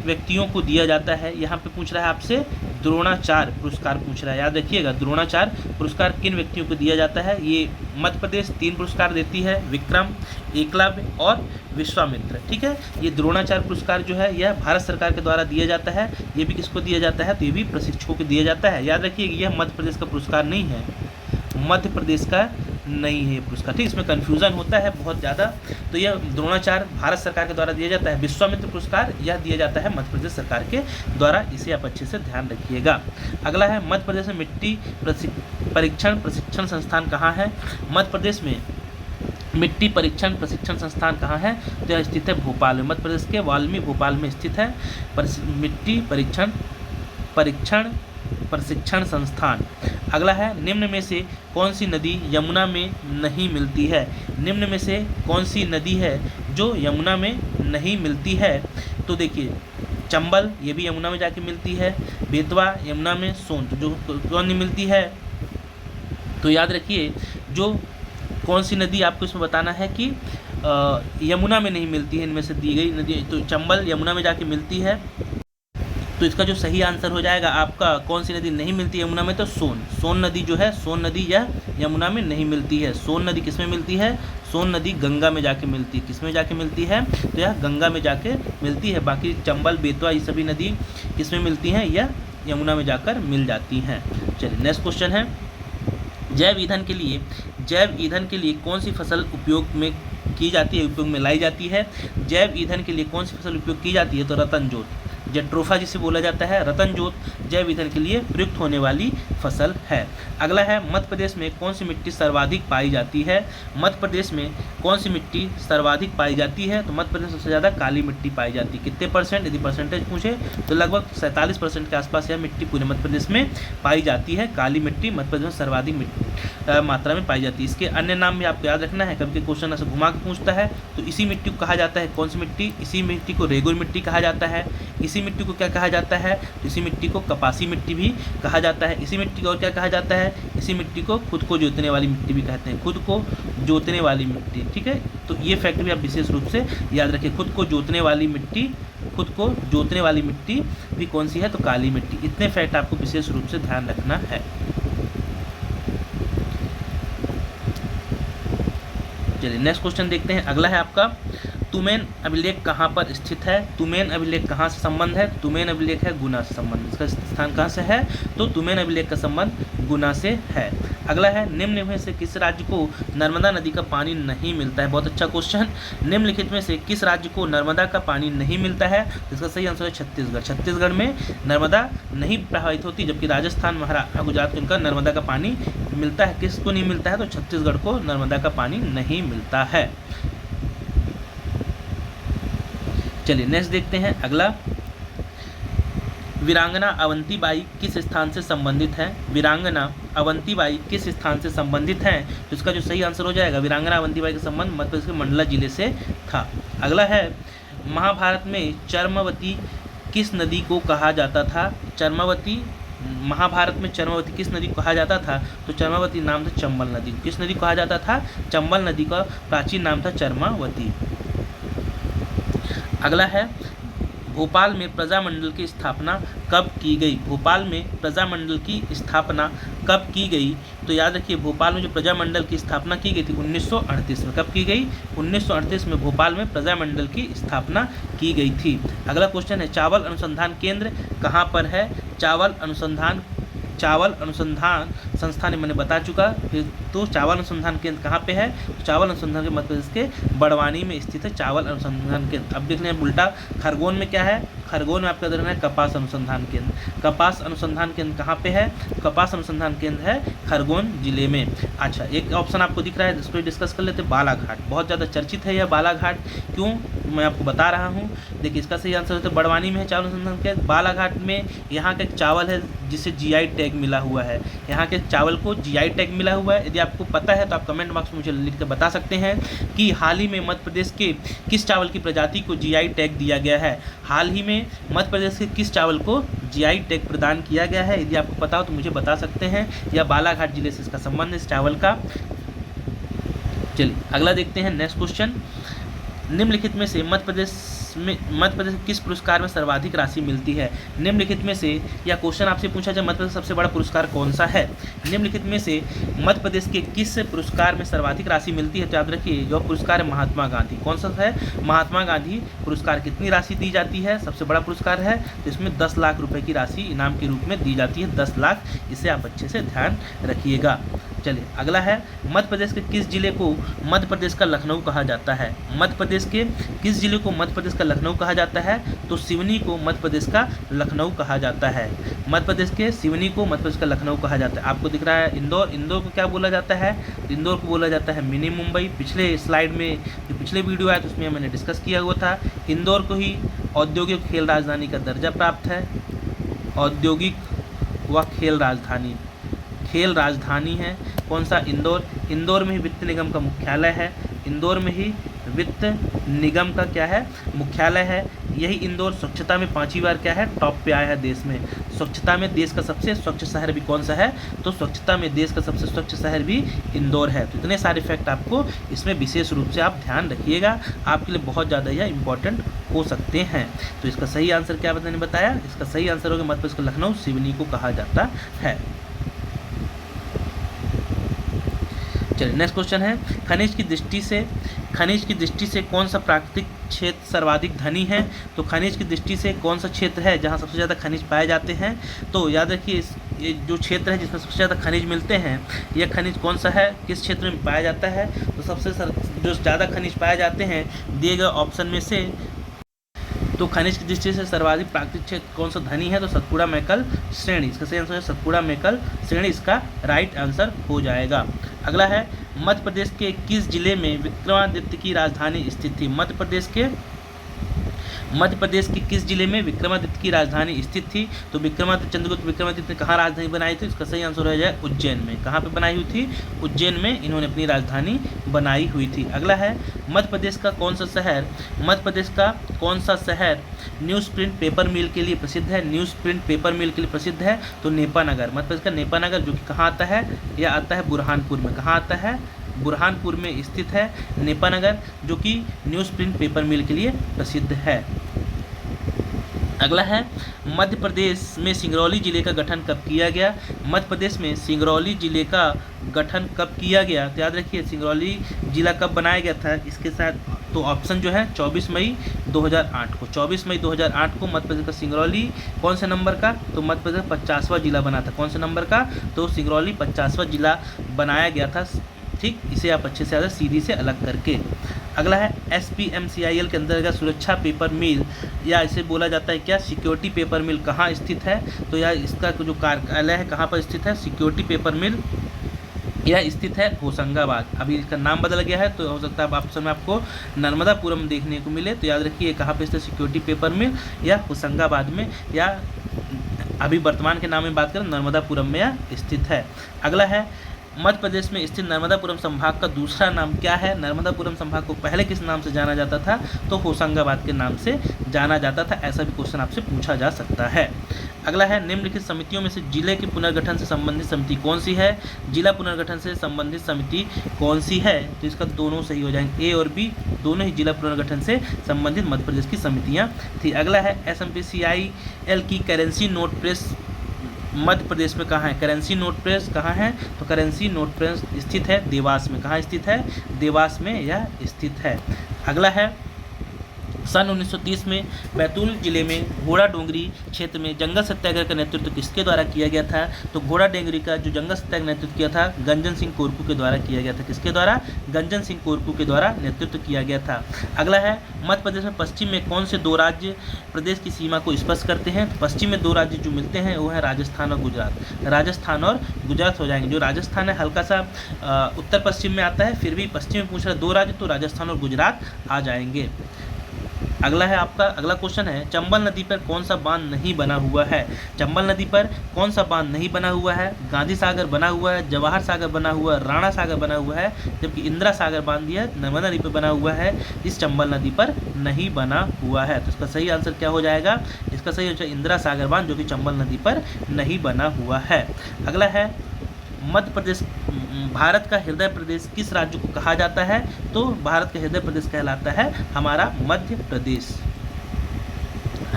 व्यक्तियों को दिया जाता है। यहाँ पे पूछ रहा है आपसे द्रोणाचार्य पुरस्कार पूछ रहा है, याद रखिएगा द्रोणाचार्य पुरस्कार किन व्यक्तियों को दिया जाता है। ये मध्य प्रदेश 3 पुरस्कार देती है, विक्रम, एकलव्य और विश्वामित्र। ठीक है, ये द्रोणाचार्य पुरस्कार जो है यह भारत सरकार के द्वारा दिया जाता है। ये भी किसको दिया जाता है, तो ये भी प्रशिक्षकों को दिया जाता है। याद रखिए यह मध्य प्रदेश का पुरस्कार नहीं है, मध्य प्रदेश का नहीं है पुरस्कार। ठीक, इसमें कन्फ्यूज़न होता है बहुत ज़्यादा। तो यह द्रोणाचार्य भारत सरकार के द्वारा दिया जाता है। विश्वामित्र पुरस्कार यह दिया जाता है मध्य प्रदेश सरकार के द्वारा, इसे आप अच्छे से ध्यान रखिएगा। अगला है मध्य प्रदेश में मिट्टी परीक्षण प्रशिक्षण संस्थान कहाँ है। मध्य प्रदेश में मिट्टी परीक्षण प्रशिक्षण संस्थान कहाँ है, तो यह स्थित है भोपाल में। मध्य प्रदेश के वाल्मी भोपाल में स्थित है मिट्टी परीक्षण प्रशिक्षण संस्थान। अगला है निम्न में से कौन सी नदी यमुना में नहीं मिलती है। निम्न में से कौन सी नदी है जो यमुना में नहीं मिलती है, तो देखिए चंबल, ये भी यमुना में जाके मिलती है, बेतवा यमुना में, सोन तो जो कौन नहीं मिलती है, तो याद रखिए जो कौन सी नदी आपको इसमें बताना है कि यमुना में नहीं मिलती है इनमें से दी गई नदी, तो चंबल यमुना में जाके मिलती है। तो इसका जो सही आंसर हो जाएगा आपका कौन सी नदी नहीं मिलती यमुना में, तो सोन नदी जो है, सोन नदी यह यमुना में नहीं मिलती है। सोन नदी किस में मिलती है, सोन नदी गंगा में जाके मिलती है। किस में जाके मिलती है, तो यह गंगा में जाके मिलती है। बाकी चंबल बेतवा ये सभी नदी किस में मिलती हैं, यह यमुना में जाकर मिल जाती हैं। चलिए नेक्स्ट क्वेश्चन है जैव ईंधन के लिए कौन सी फसल उपयोग में की जाती है, उपयोग में लाई जाती है। जैव ईंधन के लिए कौन सी फसल उपयोग की जाती है, तो रतन जोत, जेट्रोफा जिसे बोला जाता है, रतन जोत जैव ईंधन के लिए प्रयुक्त होने वाली फसल है। अगला है मध्य प्रदेश में कौन सी मिट्टी सर्वाधिक पाई जाती है। मध्य प्रदेश में कौन सी मिट्टी सर्वाधिक पाई जाती है, तो मध्य प्रदेश में सबसे ज़्यादा काली मिट्टी पाई जाती है। कितने परसेंट, यदि परसेंटेज पूछे तो लगभग 47% के आसपास यह मिट्टी पूरे मध्य प्रदेश में पाई जाती है। काली मिट्टी मध्य प्रदेश में सर्वाधिक मात्रा में पाई जाती है। इसके अन्य नाम भी आपको याद रखना है, कभी क्वेश्चन ऐसे घुमा के पूछता है। तो इसी मिट्टी को कहा जाता है, कौन सी मिट्टी, इसी मिट्टी को रेगुर मिट्टी कहा जाता है। इसी मिट्टी को क्या कहा जाता है, तो इसी मिट्टी को कपासी मिट्टी भी कहा जाता है। इसी मिट्टी को और क्या कहा जाता है, इसी मिट्टी को खुद को जोतने वाली मिट्टी भी कहते हैं, खुद को जोतने वाली मिट्टी। ठीक है, तो ये फैक्ट भी आप विशेष रूप से याद रखें, खुद को जोतने वाली मिट्टी, खुद को जोतने वाली मिट्टी भी कौन सी है, तो काली मिट्टी। इतने फैक्ट आपको विशेष रूप से ध्यान रखना है। चलिए नेक्स्ट क्वेश्चन देखते हैं। अगला है आपका तुमेन अभिलेख कहाँ पर स्थित है। तुमेन अभिलेख कहाँ से संबंध है, तुमेन अभिलेख है गुना से संबंध। इसका स्थान कहाँ से है, तो तुमेन अभिलेख का संबंध गुना से है। अगला है निम्न में से किस राज्य को नर्मदा नदी का पानी नहीं मिलता है। बहुत अच्छा क्वेश्चन। निम्नलिखित में से किस राज्य को नर्मदा का पानी नहीं मिलता है, इसका सही आंसर है छत्तीसगढ़। छत्तीसगढ़ में नर्मदा नहीं प्रभावित होती, जबकि राजस्थान, महाराष्ट्र, गुजरात को इनका नर्मदा का पानी मिलता है। किसको नहीं मिलता है, तो छत्तीसगढ़ को नर्मदा का पानी नहीं मिलता है। चलिए नेक्स्ट देखते हैं। अगला वीरांगना अवंतीबाई किस स्थान से संबंधित है। वीरांगना अवंतीबाई किस स्थान से संबंधित है, तो इसका जो सही आंसर हो जाएगा वीरांगना अवंतीबाई का संबंध मध्य प्रदेश के मंडला जिले से था। अगला है महाभारत में चर्मवती किस नदी को कहा जाता था। चर्मवती, महाभारत में चर्मवती किस नदी को कहा जाता था, तो चर्मवती नाम था चंबल नदी। किस नदी को कहा जाता था, चंबल नदी का प्राचीन नाम था चर्मावती। अगला है भोपाल में प्रजामंडल की स्थापना कब की गई। भोपाल में प्रजामंडल की स्थापना कब की गई, तो याद रखिए भोपाल में जो प्रजामंडल की स्थापना की गई थी 1938 में। कब की गई, 1938 में भोपाल में प्रजामंडल की स्थापना की गई थी। अगला क्वेश्चन है चावल अनुसंधान केंद्र कहाँ पर है। चावल अनुसंधान संस्थान मैंने बता चुका। फिर तो चावल अनुसंधान केंद्र कहाँ पे है, तो चावल अनुसंधान के मध्य प्रदेश के बड़वानी में स्थित है चावल अनुसंधान केंद्र। अब देख लें उल्टा, खरगोन में क्या है, खरगोन में आपका देखना है कपास अनुसंधान केंद्र। कपास अनुसंधान केंद्र कहाँ पे है, कपास अनुसंधान केंद्र है खरगोन जिले में। अच्छा, एक ऑप्शन आपको दिख रहा है, जिसको डिस्कस कर लेते हैं, बालाघाट। बहुत ज़्यादा चर्चित है यह बालाघाट, क्यों मैं आपको बता रहा हूँ। देखिए इसका सही आंसर होता है बड़वानी में है चावल अनुसंधान केंद्र। बालाघाट में यहाँ का एक चावल है जिसे GI टैग मिला हुआ है। यहाँ के चावल को जीआई टैग मिला हुआ है? यदि आपको पता है तो आप कमेंट बॉक्स में मुझे लिख कर बता सकते हैं कि हाल ही में मध्य प्रदेश के किस चावल की प्रजाति को जीआई टैग दिया गया है। हाल ही में मध्य प्रदेश के किस चावल को जीआई टैग प्रदान किया गया है? यदि आपको पता हो तो मुझे बता सकते हैं, या बालाघाट जिले से इसका संबंध है इस चावल का। चलिए अगला देखते हैं, नेक्स्ट क्वेश्चन। निम्नलिखित में से मध्य प्रदेश के किस पुरस्कार में सर्वाधिक राशि मिलती है? निम्नलिखित में से, या क्वेश्चन आपसे पूछा जाए मध्य प्रदेश सबसे बड़ा पुरस्कार कौन सा है? निम्नलिखित में से मध्य प्रदेश के किस पुरस्कार में सर्वाधिक राशि मिलती है? तो याद रखिए जो पुरस्कार है महात्मा गांधी। कौन सा है? महात्मा गांधी पुरस्कार। कितनी राशि दी जाती है? सबसे बड़ा पुरस्कार है, तो इसमें 10 लाख रुपए की राशि इनाम के रूप में दी जाती है, 10 लाख। इसे आप अच्छे से ध्यान रखिएगा। चलिए अगला है, मध्य प्रदेश के किस जिले को मध्य प्रदेश का लखनऊ कहा जाता है? मध्य प्रदेश के किस जिले को मध्य प्रदेश का लखनऊ कहा जाता है? तो सिवनी को मध्य प्रदेश का लखनऊ कहा जाता है। मध्य प्रदेश के सिवनी को मध्य प्रदेश का लखनऊ कहा जाता है। आपको दिख रहा है इंदौर, इंदौर को क्या बोला जाता है? तो इंदौर को बोला जाता है मिनी मुंबई। पिछले स्लाइड में जो पिछले वीडियो आया तो उसमें मैंने डिस्कस किया हुआ था। इंदौर को ही औद्योगिक खेल राजधानी का दर्जा प्राप्त है। औद्योगिक व खेल राजधानी है कौन सा? इंदौर। इंदौर में ही वित्त निगम का मुख्यालय है। इंदौर में ही वित्त निगम का क्या है? मुख्यालय है। यही इंदौर स्वच्छता में 5वीं बार क्या है? टॉप पे आया है देश में। स्वच्छता में देश का सबसे स्वच्छ शहर भी कौन सा है? तो स्वच्छता में देश का सबसे स्वच्छ शहर भी इंदौर है। तो इतने सारे फैक्ट आपको इसमें विशेष रूप से आप ध्यान रखिएगा, आपके लिए बहुत ज़्यादा यह इंपॉर्टेंट हो सकते हैं। तो इसका सही आंसर क्या मैंने बताया? इसका सही आंसर होगा मध्य प्रदेश का लखनऊ सिवनी को कहा जाता है। चलिए नेक्स्ट क्वेश्चन है, खनिज की दृष्टि से कौन सा प्राकृतिक क्षेत्र सर्वाधिक धनी है? तो खनिज की दृष्टि से कौन सा क्षेत्र है जहां सबसे ज़्यादा खनिज पाए जाते हैं? तो याद रखिए ये जो क्षेत्र है जिसमें सबसे ज़्यादा खनिज मिलते हैं, यह खनिज कौन सा है, किस क्षेत्र में पाया जाता है? तो सबसे जो ज़्यादा खनिज पाए जाते हैं दिए गए ऑप्शन में से, तो खनिज की दृष्टि से सर्वाधिक प्राकृतिक क्षेत्र कौन सा धनी है? तो सतपुड़ा मैकल श्रेणी। इसका सही आंसर है सतपुड़ा मैकल श्रेणी, इसका राइट आंसर हो जाएगा। अगला है, मध्य प्रदेश के किस जिले में विक्रमादित्य की राजधानी स्थित थी? मध्य प्रदेश के किस जिले में विक्रमादित्य की राजधानी स्थित थी? तो चंद्रगुप्त विक्रमादित्य ने कहाँ राजधानी बनाई थी? इसका सही आंसर हो जाए उज्जैन में। कहाँ पे बनाई हुई थी? उज्जैन में इन्होंने अपनी राजधानी बनाई हुई थी। अगला है, मध्य प्रदेश का कौन सा शहर न्यूज़ प्रिंट पेपर मिल के लिए प्रसिद्ध है? न्यूज़ प्रिंट पेपर मिल के लिए प्रसिद्ध है तो नेपानगर। मध्य प्रदेश का नेपानगर, जो कि कहाँ आता है? यह आता है बुरहानपुर में। कहाँ आता है? बुरहानपुर में स्थित है नेपानगर, जो कि न्यूज़ प्रिंट पेपर मिल के लिए प्रसिद्ध है। अगला है, मध्य प्रदेश में सिंगरौली जिले का गठन कब किया गया? मध्य प्रदेश में सिंगरौली जिले का गठन कब किया गया? तो याद रखिए सिंगरौली जिला कब बनाया गया था इसके साथ, तो ऑप्शन जो है 24 मई 2008 को। 24 मई 2008 को मध्य प्रदेश का सिंगरौली कौन से नंबर का? तो मध्य प्रदेश 50वां जिला बना था। कौन से नंबर का? तो सिंगरौली 50वां जिला बनाया गया था। ठीक, इसे आप अच्छे से ज़्यादा सीधी से अलग करके। अगला है, SPMCIL के अंतर्गत सुरक्षा पेपर मिल, या इसे बोला जाता है क्या? सिक्योरिटी पेपर मिल कहाँ स्थित है? तो यह इसका जो कार्यालय है कहाँ पर स्थित है? सिक्योरिटी पेपर मिल यह स्थित है होशंगाबाद। अभी इसका नाम बदल गया है, तो हो सकता है ऑप्शन में आपको नर्मदापुरम देखने को मिले। तो याद रखिए कहाँ पे स्थित सिक्योरिटी पेपर मिल, या होशंगाबाद में, या अभी वर्तमान के नाम में बात करें नर्मदापुरम में यह स्थित है। अगला है, मध्य प्रदेश में स्थित नर्मदापुरम संभाग का दूसरा नाम क्या है? नर्मदापुरम संभाग को पहले किस नाम से जाना जाता था? तो होशंगाबाद के नाम से जाना जाता था। ऐसा भी क्वेश्चन आपसे पूछा जा सकता है। अगला है, निम्नलिखित समितियों में से जिले के पुनर्गठन से संबंधित समिति कौन सी है? जिला पुनर्गठन से संबंधित समिति कौन सी है? तो इसका दोनों सही हो जाएंगे, ए और बी दोनों ही जिला पुनर्गठन से संबंधित मध्य प्रदेश की समितियाँ थी। अगला है, SMPCIL की currency note press Madhya Pradesh में कहाँ है? करेंसी नोट प्रेस कहाँ है? तो करेंसी नोट प्रेस स्थित है देवास में। कहाँ स्थित है? देवास में यह स्थित है। अगला है, सन 1930 में बैतूल जिले में घोड़ा डोंगरी क्षेत्र में जंगल सत्याग्रह का नेतृत्व किसके द्वारा किया गया था? तो घोड़ा डोंगरी का जो जंगल सत्याग्रह नेतृत्व किया था गंजन सिंह कोरकू के द्वारा किया गया था। किसके द्वारा? गंजन सिंह कोरकू के द्वारा नेतृत्व किया गया था। अगला है, मध्य प्रदेश में पश्चिम में कौन से दो राज्य प्रदेश की सीमा को स्पर्श करते हैं? तो पश्चिम में दो राज्य जो मिलते हैं वो है राजस्थान और गुजरात। राजस्थान और गुजरात हो जाएंगे। जो राजस्थान है हल्का सा उत्तर पश्चिम में आता है, फिर भी पश्चिम में पूछ रहा है दो राज्य, तो राजस्थान और गुजरात आ जाएंगे। अगला है आपका अगला क्वेश्चन है, चंबल नदी पर कौन सा बांध नहीं बना हुआ है? चंबल नदी पर कौन सा बांध नहीं बना हुआ है? गांधी सागर बना हुआ है, जवाहर सागर बना हुआ है, राणा सागर बना हुआ है, जबकि इंदिरा सागर बांध यह नर्मदा नदी पर बना हुआ है, इस चंबल नदी पर नहीं बना हुआ है। तो इसका सही आंसर क्या हो जाएगा? इसका सही आंसर इंदिरा सागर बांध, जो कि चंबल नदी पर नहीं बना हुआ है। अगला है, मध्य प्रदेश भारत का हृदय प्रदेश किस राज्य को कहा जाता है? तो भारत का हृदय प्रदेश कहलाता है हमारा मध्य प्रदेश।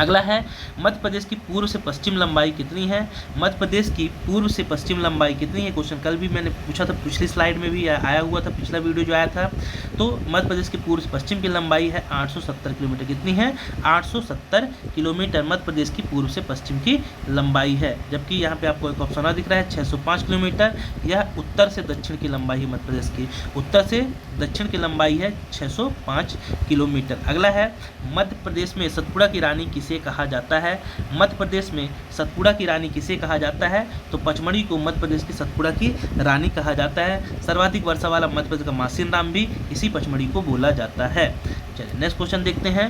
अगला है, मध्य प्रदेश की पूर्व से पश्चिम लंबाई कितनी है? मध्य प्रदेश की पूर्व से पश्चिम लंबाई कितनी है? क्वेश्चन कल भी मैंने पूछा था, पिछली स्लाइड में भी आया हुआ था, पिछला वीडियो जो आया था। तो मध्य प्रदेश की पूर्व से पश्चिम की लंबाई है 870 किलोमीटर। कितनी है? 870 किलोमीटर मध्य प्रदेश की पूर्व से पश्चिम की लंबाई है। जबकि यहाँ पे आपको एक ऑप्शन दिख रहा है 605 किलोमीटर। यह उत्तर से दक्षिण की लंबाई है मध्य प्रदेश की, उत्तर से दक्षिण की लंबाई है 605 किलोमीटर। अगला है, मध्य प्रदेश में सतपुड़ा की रानी किसे कहा जाता है? मध्य प्रदेश में सतपुड़ा की रानी किसे कहा जाता है? तो पचमढ़ी को मध्य प्रदेश की सतपुड़ा की रानी कहा जाता है। सर्वाधिक वर्षा वाला मध्य प्रदेश का मासिन राम भी इसी पचमढ़ी को बोला जाता है। चलिए नेक्स्ट क्वेश्चन देखते हैं,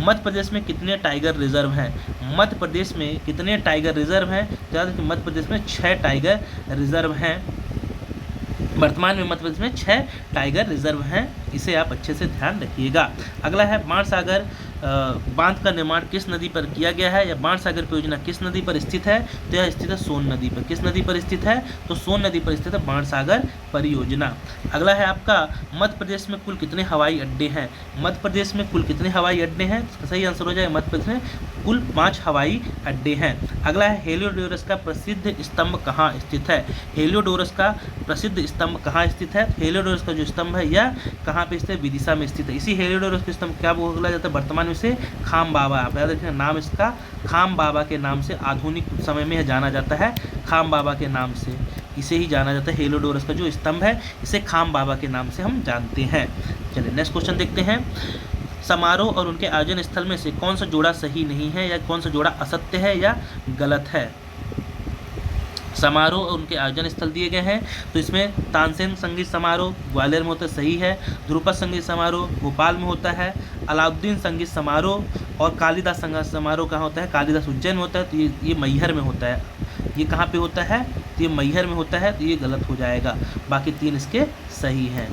मध्य प्रदेश में कितने टाइगर रिजर्व हैं? मध्य प्रदेश में कितने टाइगर रिजर्व हैं? तो याद रखिए मध्य प्रदेश में 6 टाइगर रिजर्व हैं। वर्तमान में मध्य प्रदेश में 6 टाइगर रिजर्व हैं, इसे आप अच्छे से ध्यान रखिएगा। अगला है, बाणसागर बांध का निर्माण किस नदी पर किया गया है, या बाणसागर परियोजना किस नदी पर स्थित है? तो यह स्थित है सोन नदी पर। किस नदी पर स्थित है? तो सोन नदी पर स्थित है बाणसागर परियोजना। अगला है आपका, मध्य प्रदेश में कुल कितने हवाई अड्डे हैं? मध्य प्रदेश में कुल कितने हवाई अड्डे हैं? इसका सही आंसर हो जाएगा मध्य प्रदेश में कुल 5 हवाई अड्डे हैं। अगला है, हेलियोडोरस का प्रसिद्ध स्तंभ कहाँ स्थित है? हेलियोडोरस का प्रसिद्ध स्तंभ कहाँ स्थित है? हेलियोडोरस का जो स्तंभ है यह कहाँ पे स्थित है? विदिशा में स्थित है। इसी हेलियोडोरस के स्तंभ क्या बोला जाता है वर्तमान में? से खाम बाबा। आप याद रखिए नाम इसका खाम बाबा के नाम से आधुनिक समय में जाना जाता है, खाम बाबा के नाम से इसे ही जाना जाता है। हेलियोडोरस का जो स्तंभ है इसे खाम बाबा के नाम से हम जानते हैं। चलिए नेक्स्ट क्वेश्चन देखते हैं, समारोह और उनके आयोजन स्थल में से कौन सा जोड़ा सही नहीं है, या कौन सा जोड़ा असत्य है या गलत है? समारोह और उनके आयोजन स्थल दिए गए हैं, तो इसमें तानसेन संगीत समारोह ग्वालियर में होता है, सही है। ध्रुपद संगीत समारोह भोपाल में होता है। अलाउद्दीन संगीत समारोह और कालिदास संगीत समारोह कहाँ होता है? कालिदास उज्जैन में होता है, तो ये मैहर में होता है। ये कहाँ पे होता है? तो ये मैहर में होता है, तो ये गलत हो जाएगा। बाकी 3 इसके सही हैं।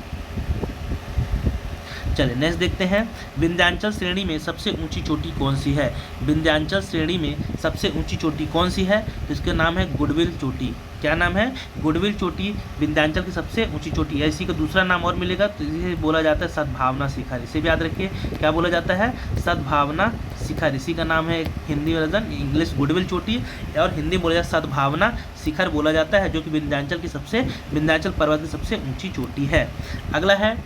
चलिए नेक्स्ट देखते हैं, विंध्याचल श्रेणी में सबसे ऊंची चोटी कौन सी है? विंध्याचल श्रेणी में सबसे ऊंची चोटी कौन सी है? तो इसका नाम है गुडविल चोटी। क्या नाम है? गुडविल चोटी विंध्याचल की सबसे ऊंची चोटी है। इसी का दूसरा नाम और मिलेगा, तो इसे बोला जाता है सद्भावना शिखर। इसे भी याद रखिए, क्या बोला जाता है? सद्भावना शिखर। इसी का नाम है हिंदी वर्जन, इंग्लिश गुडविल चोटी, और हिंदी बोला जाता है सद्भावना शिखर बोला जाता है, जो कि विंध्याचल पर्वत की सबसे ऊंची चोटी है। अगला है,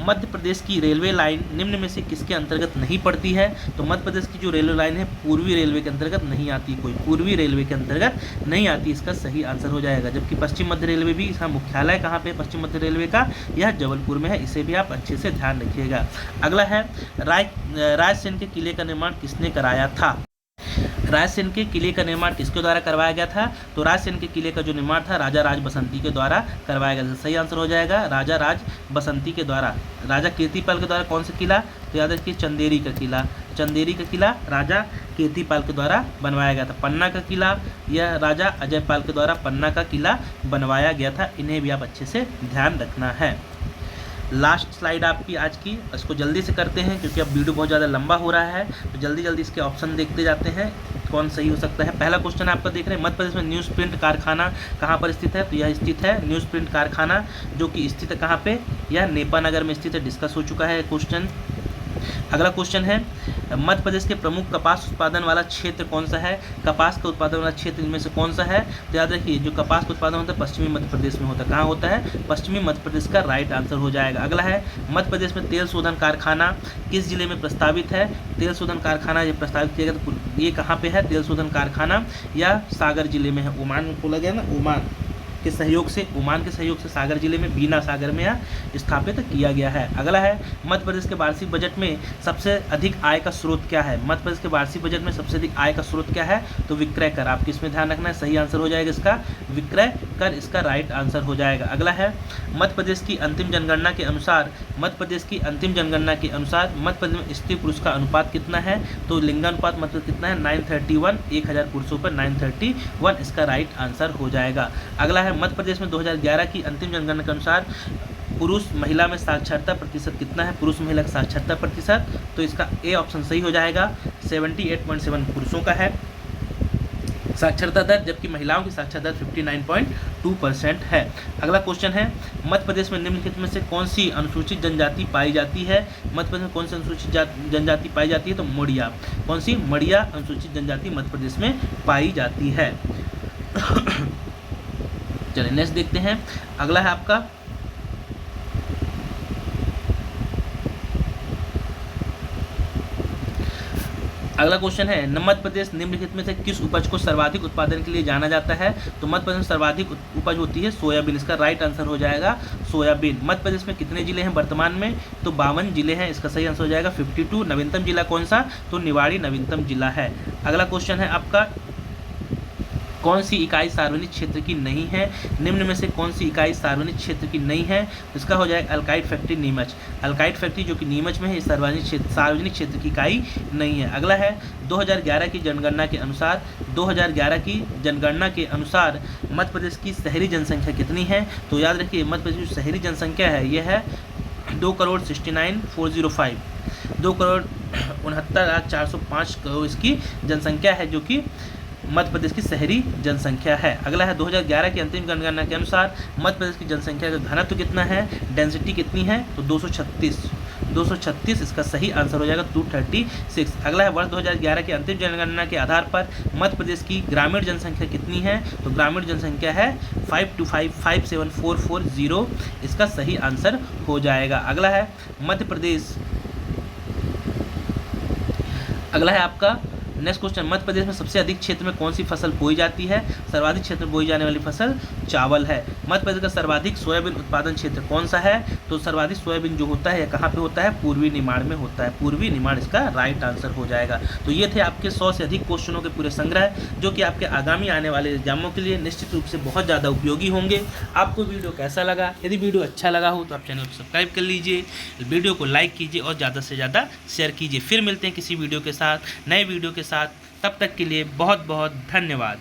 मध्य प्रदेश की रेलवे लाइन निम्न में से किसके अंतर्गत नहीं पड़ती है? तो मध्य प्रदेश की जो रेलवे लाइन है पूर्वी रेलवे के अंतर्गत नहीं आती, कोई पूर्वी रेलवे के अंतर्गत नहीं आती, इसका सही आंसर हो जाएगा। जबकि पश्चिम मध्य रेलवे भी, इसका मुख्यालय कहाँ पे? पश्चिम मध्य रेलवे का यह जबलपुर में है, इसे भी आप अच्छे से ध्यान रखिएगा। अगला है, रायसेन के किले का निर्माण किसने कराया था? रायसेन के किले का निर्माण किसके द्वारा करवाया गया था? तो रायसेन के किले का जो निर्माण था राजा राज बसंती के द्वारा करवाया गया था। सही आंसर हो जाएगा राजा राज बसंती के द्वारा। राजा कीर्तिपाल के द्वारा कौन सा किला? तो याद रखिए चंदेरी का किला। चंदेरी का किला राजा कीर्तिपाल के द्वारा बनवाया गया था। पन्ना का किला यह राजा अजयपाल के द्वारा पन्ना का किला बनवाया गया था। इन्हें भी आप अच्छे से ध्यान रखना है। लास्ट स्लाइड आपकी आज की, इसको जल्दी से करते हैं क्योंकि अब वीडियो बहुत ज़्यादा लंबा हो रहा है, तो जल्दी जल्दी इसके ऑप्शन देखते जाते हैं कौन सही हो सकता है। पहला क्वेश्चन आपका देख रहे हैं, मध्य प्रदेश में न्यूज़ प्रिंट कारखाना कहाँ पर स्थित है? तो यह स्थित है न्यूज़ प्रिंट कारखाना, जो कि स्थित है कहाँ पे? यह नेपानगर में स्थित है। डिस्कस हो चुका है क्वेश्चन। अगला क्वेश्चन है, मध्य प्रदेश के प्रमुख कपास उत्पादन वाला क्षेत्र कौन सा है? कपास का उत्पादन वाला क्षेत्र इनमें से कौन सा है? तो याद रखिए जो कपास का उत्पादन होता है पश्चिमी मध्य प्रदेश में होता है। कहाँ होता है? पश्चिमी मध्य प्रदेश का राइट आंसर हो जाएगा। अगला है, मध्य प्रदेश में तेल शोधन कारखाना किस जिले में प्रस्तावित है? तेल शोधन कारखाना ये प्रस्तावित किया गया, तो ये कहाँ पे है तेल शोधन कारखाना? या सागर जिले में है। ओमान में खोला गया ना, ओमान, के सहयोग से, ओमान के सहयोग से सागर जिले में बीना सागर में यह स्थापित किया गया है। अगला है मध्य प्रदेश के वार्षिक बजट में सबसे अधिक आय का स्रोत क्या है? मध्य प्रदेश के वार्षिक बजट में सबसे अधिक आय का स्रोत क्या है? तो विक्रय कर। आपको इसमें ध्यान रखना है, सही आंसर हो जाएगा इसका विक्रय कर, इसका राइट आंसर हो जाएगा। अगला है मध्य प्रदेश की अंतिम जनगणना के अनुसार, मध्य प्रदेश की अंतिम जनगणना के अनुसार मध्य प्रदेश में स्त्री पुरुष का अनुपात कितना है? तो लिंगानुपात मतलब कितना है? 931, 1000 पुरुषों पर 931, इसका राइट आंसर हो जाएगा। अगला है मध्य प्रदेश में 2011 की अंतिम जनगणना के अनुसार पुरुष महिला में साक्षरता प्रतिशत कितना है? पुरुष महिला का साक्षरता प्रतिशत, तो इसका ए ऑप्शन सही हो जाएगा, 78.7 पुरुषों का है साक्षरता दर, जबकि महिलाओं की साक्षरता दर 59.2% है। अगला क्वेश्चन है मध्य प्रदेश में निम्नलिखित में से कौन सी अनुसूचित जनजाति पाई जाती है? मध्य प्रदेश में कौन सी अनुसूचित जनजाति पाई जाती है? तो मड़िया। कौन सी? मड़िया अनुसूचित जनजाति मध्य प्रदेश में पाई जाती है। चलिए नेक्स्ट देखते हैं। अगला है आपका अगला क्वेश्चन है मध्य प्रदेश निम्नलिखित में से किस उपज को सर्वाधिक उत्पादन के लिए जाना जाता है? तो मध्य प्रदेश में सर्वाधिक उपज होती है सोयाबीन, इसका राइट आंसर हो जाएगा सोयाबीन। मध्य प्रदेश में कितने जिले हैं वर्तमान में? तो 52 जिले हैं, इसका सही आंसर हो जाएगा 52। नवीनतम जिला कौन सा? तो निवाड़ी नवीनतम जिला है। अगला क्वेश्चन है आपका कौन सी इकाई सार्वजनिक क्षेत्र की नहीं है? निम्न में से कौन सी इकाई सार्वजनिक क्षेत्र की नहीं है? इसका हो जाएगा अल्काइड फैक्ट्री नीमच। अल्काइड फैक्ट्री जो कि नीमच में है, ये सार्वजनिक क्षेत्र की इकाई नहीं है। अगला है 2011 की जनगणना के अनुसार, 2011 की जनगणना के अनुसार मध्य प्रदेश की शहरी जनसंख्या कितनी है? तो याद रखिए मध्य प्रदेश की शहरी जनसंख्या है यह है 2,69,405, 2,69,405 करोड़ इसकी जनसंख्या है, जो कि मध्य प्रदेश की शहरी जनसंख्या है। अगला है 2011 की अंतिम जनगणना के अनुसार मध्य प्रदेश की जनसंख्या का घनत्व कितना है? डेंसिटी कितनी है? तो 236, इसका सही आंसर हो जाएगा 236। अगला है वर्ष 2011 की अंतिम जनगणना के आधार पर मध्य प्रदेश की ग्रामीण जनसंख्या कितनी है? तो ग्रामीण जनसंख्या है 525,57440, इसका सही आंसर हो जाएगा। अगला है मध्य प्रदेश, अगला है आपका नेक्स्ट क्वेश्चन, मध्य प्रदेश में सबसे अधिक क्षेत्र में कौन सी फसल बोई जाती है? सर्वाधिक क्षेत्र में बोई जाने वाली फसल चावल है। मध्य प्रदेश का सर्वाधिक सोयाबीन उत्पादन क्षेत्र कौन सा है? तो सर्वाधिक सोयाबीन जो होता है यह कहाँ पे होता है? पूर्वी निमाड़ में होता है, पूर्वी निमाड़ इसका राइट आंसर हो जाएगा। तो ये थे आपके 100 से अधिक क्वेश्चनों के पूरे संग्रह, जो कि आपके आगामी आने वाले एग्जामों के लिए निश्चित रूप से बहुत ज़्यादा उपयोगी होंगे। आपको वीडियो कैसा लगा? यदि वीडियो अच्छा लगा हो तो आप चैनल को सब्सक्राइब कर लीजिए, वीडियो को लाइक कीजिए और ज़्यादा से ज़्यादा शेयर कीजिए। फिर मिलते हैं किसी वीडियो के साथ, नए वीडियो के साथ, तब तक के लिए बहुत बहुत धन्यवाद।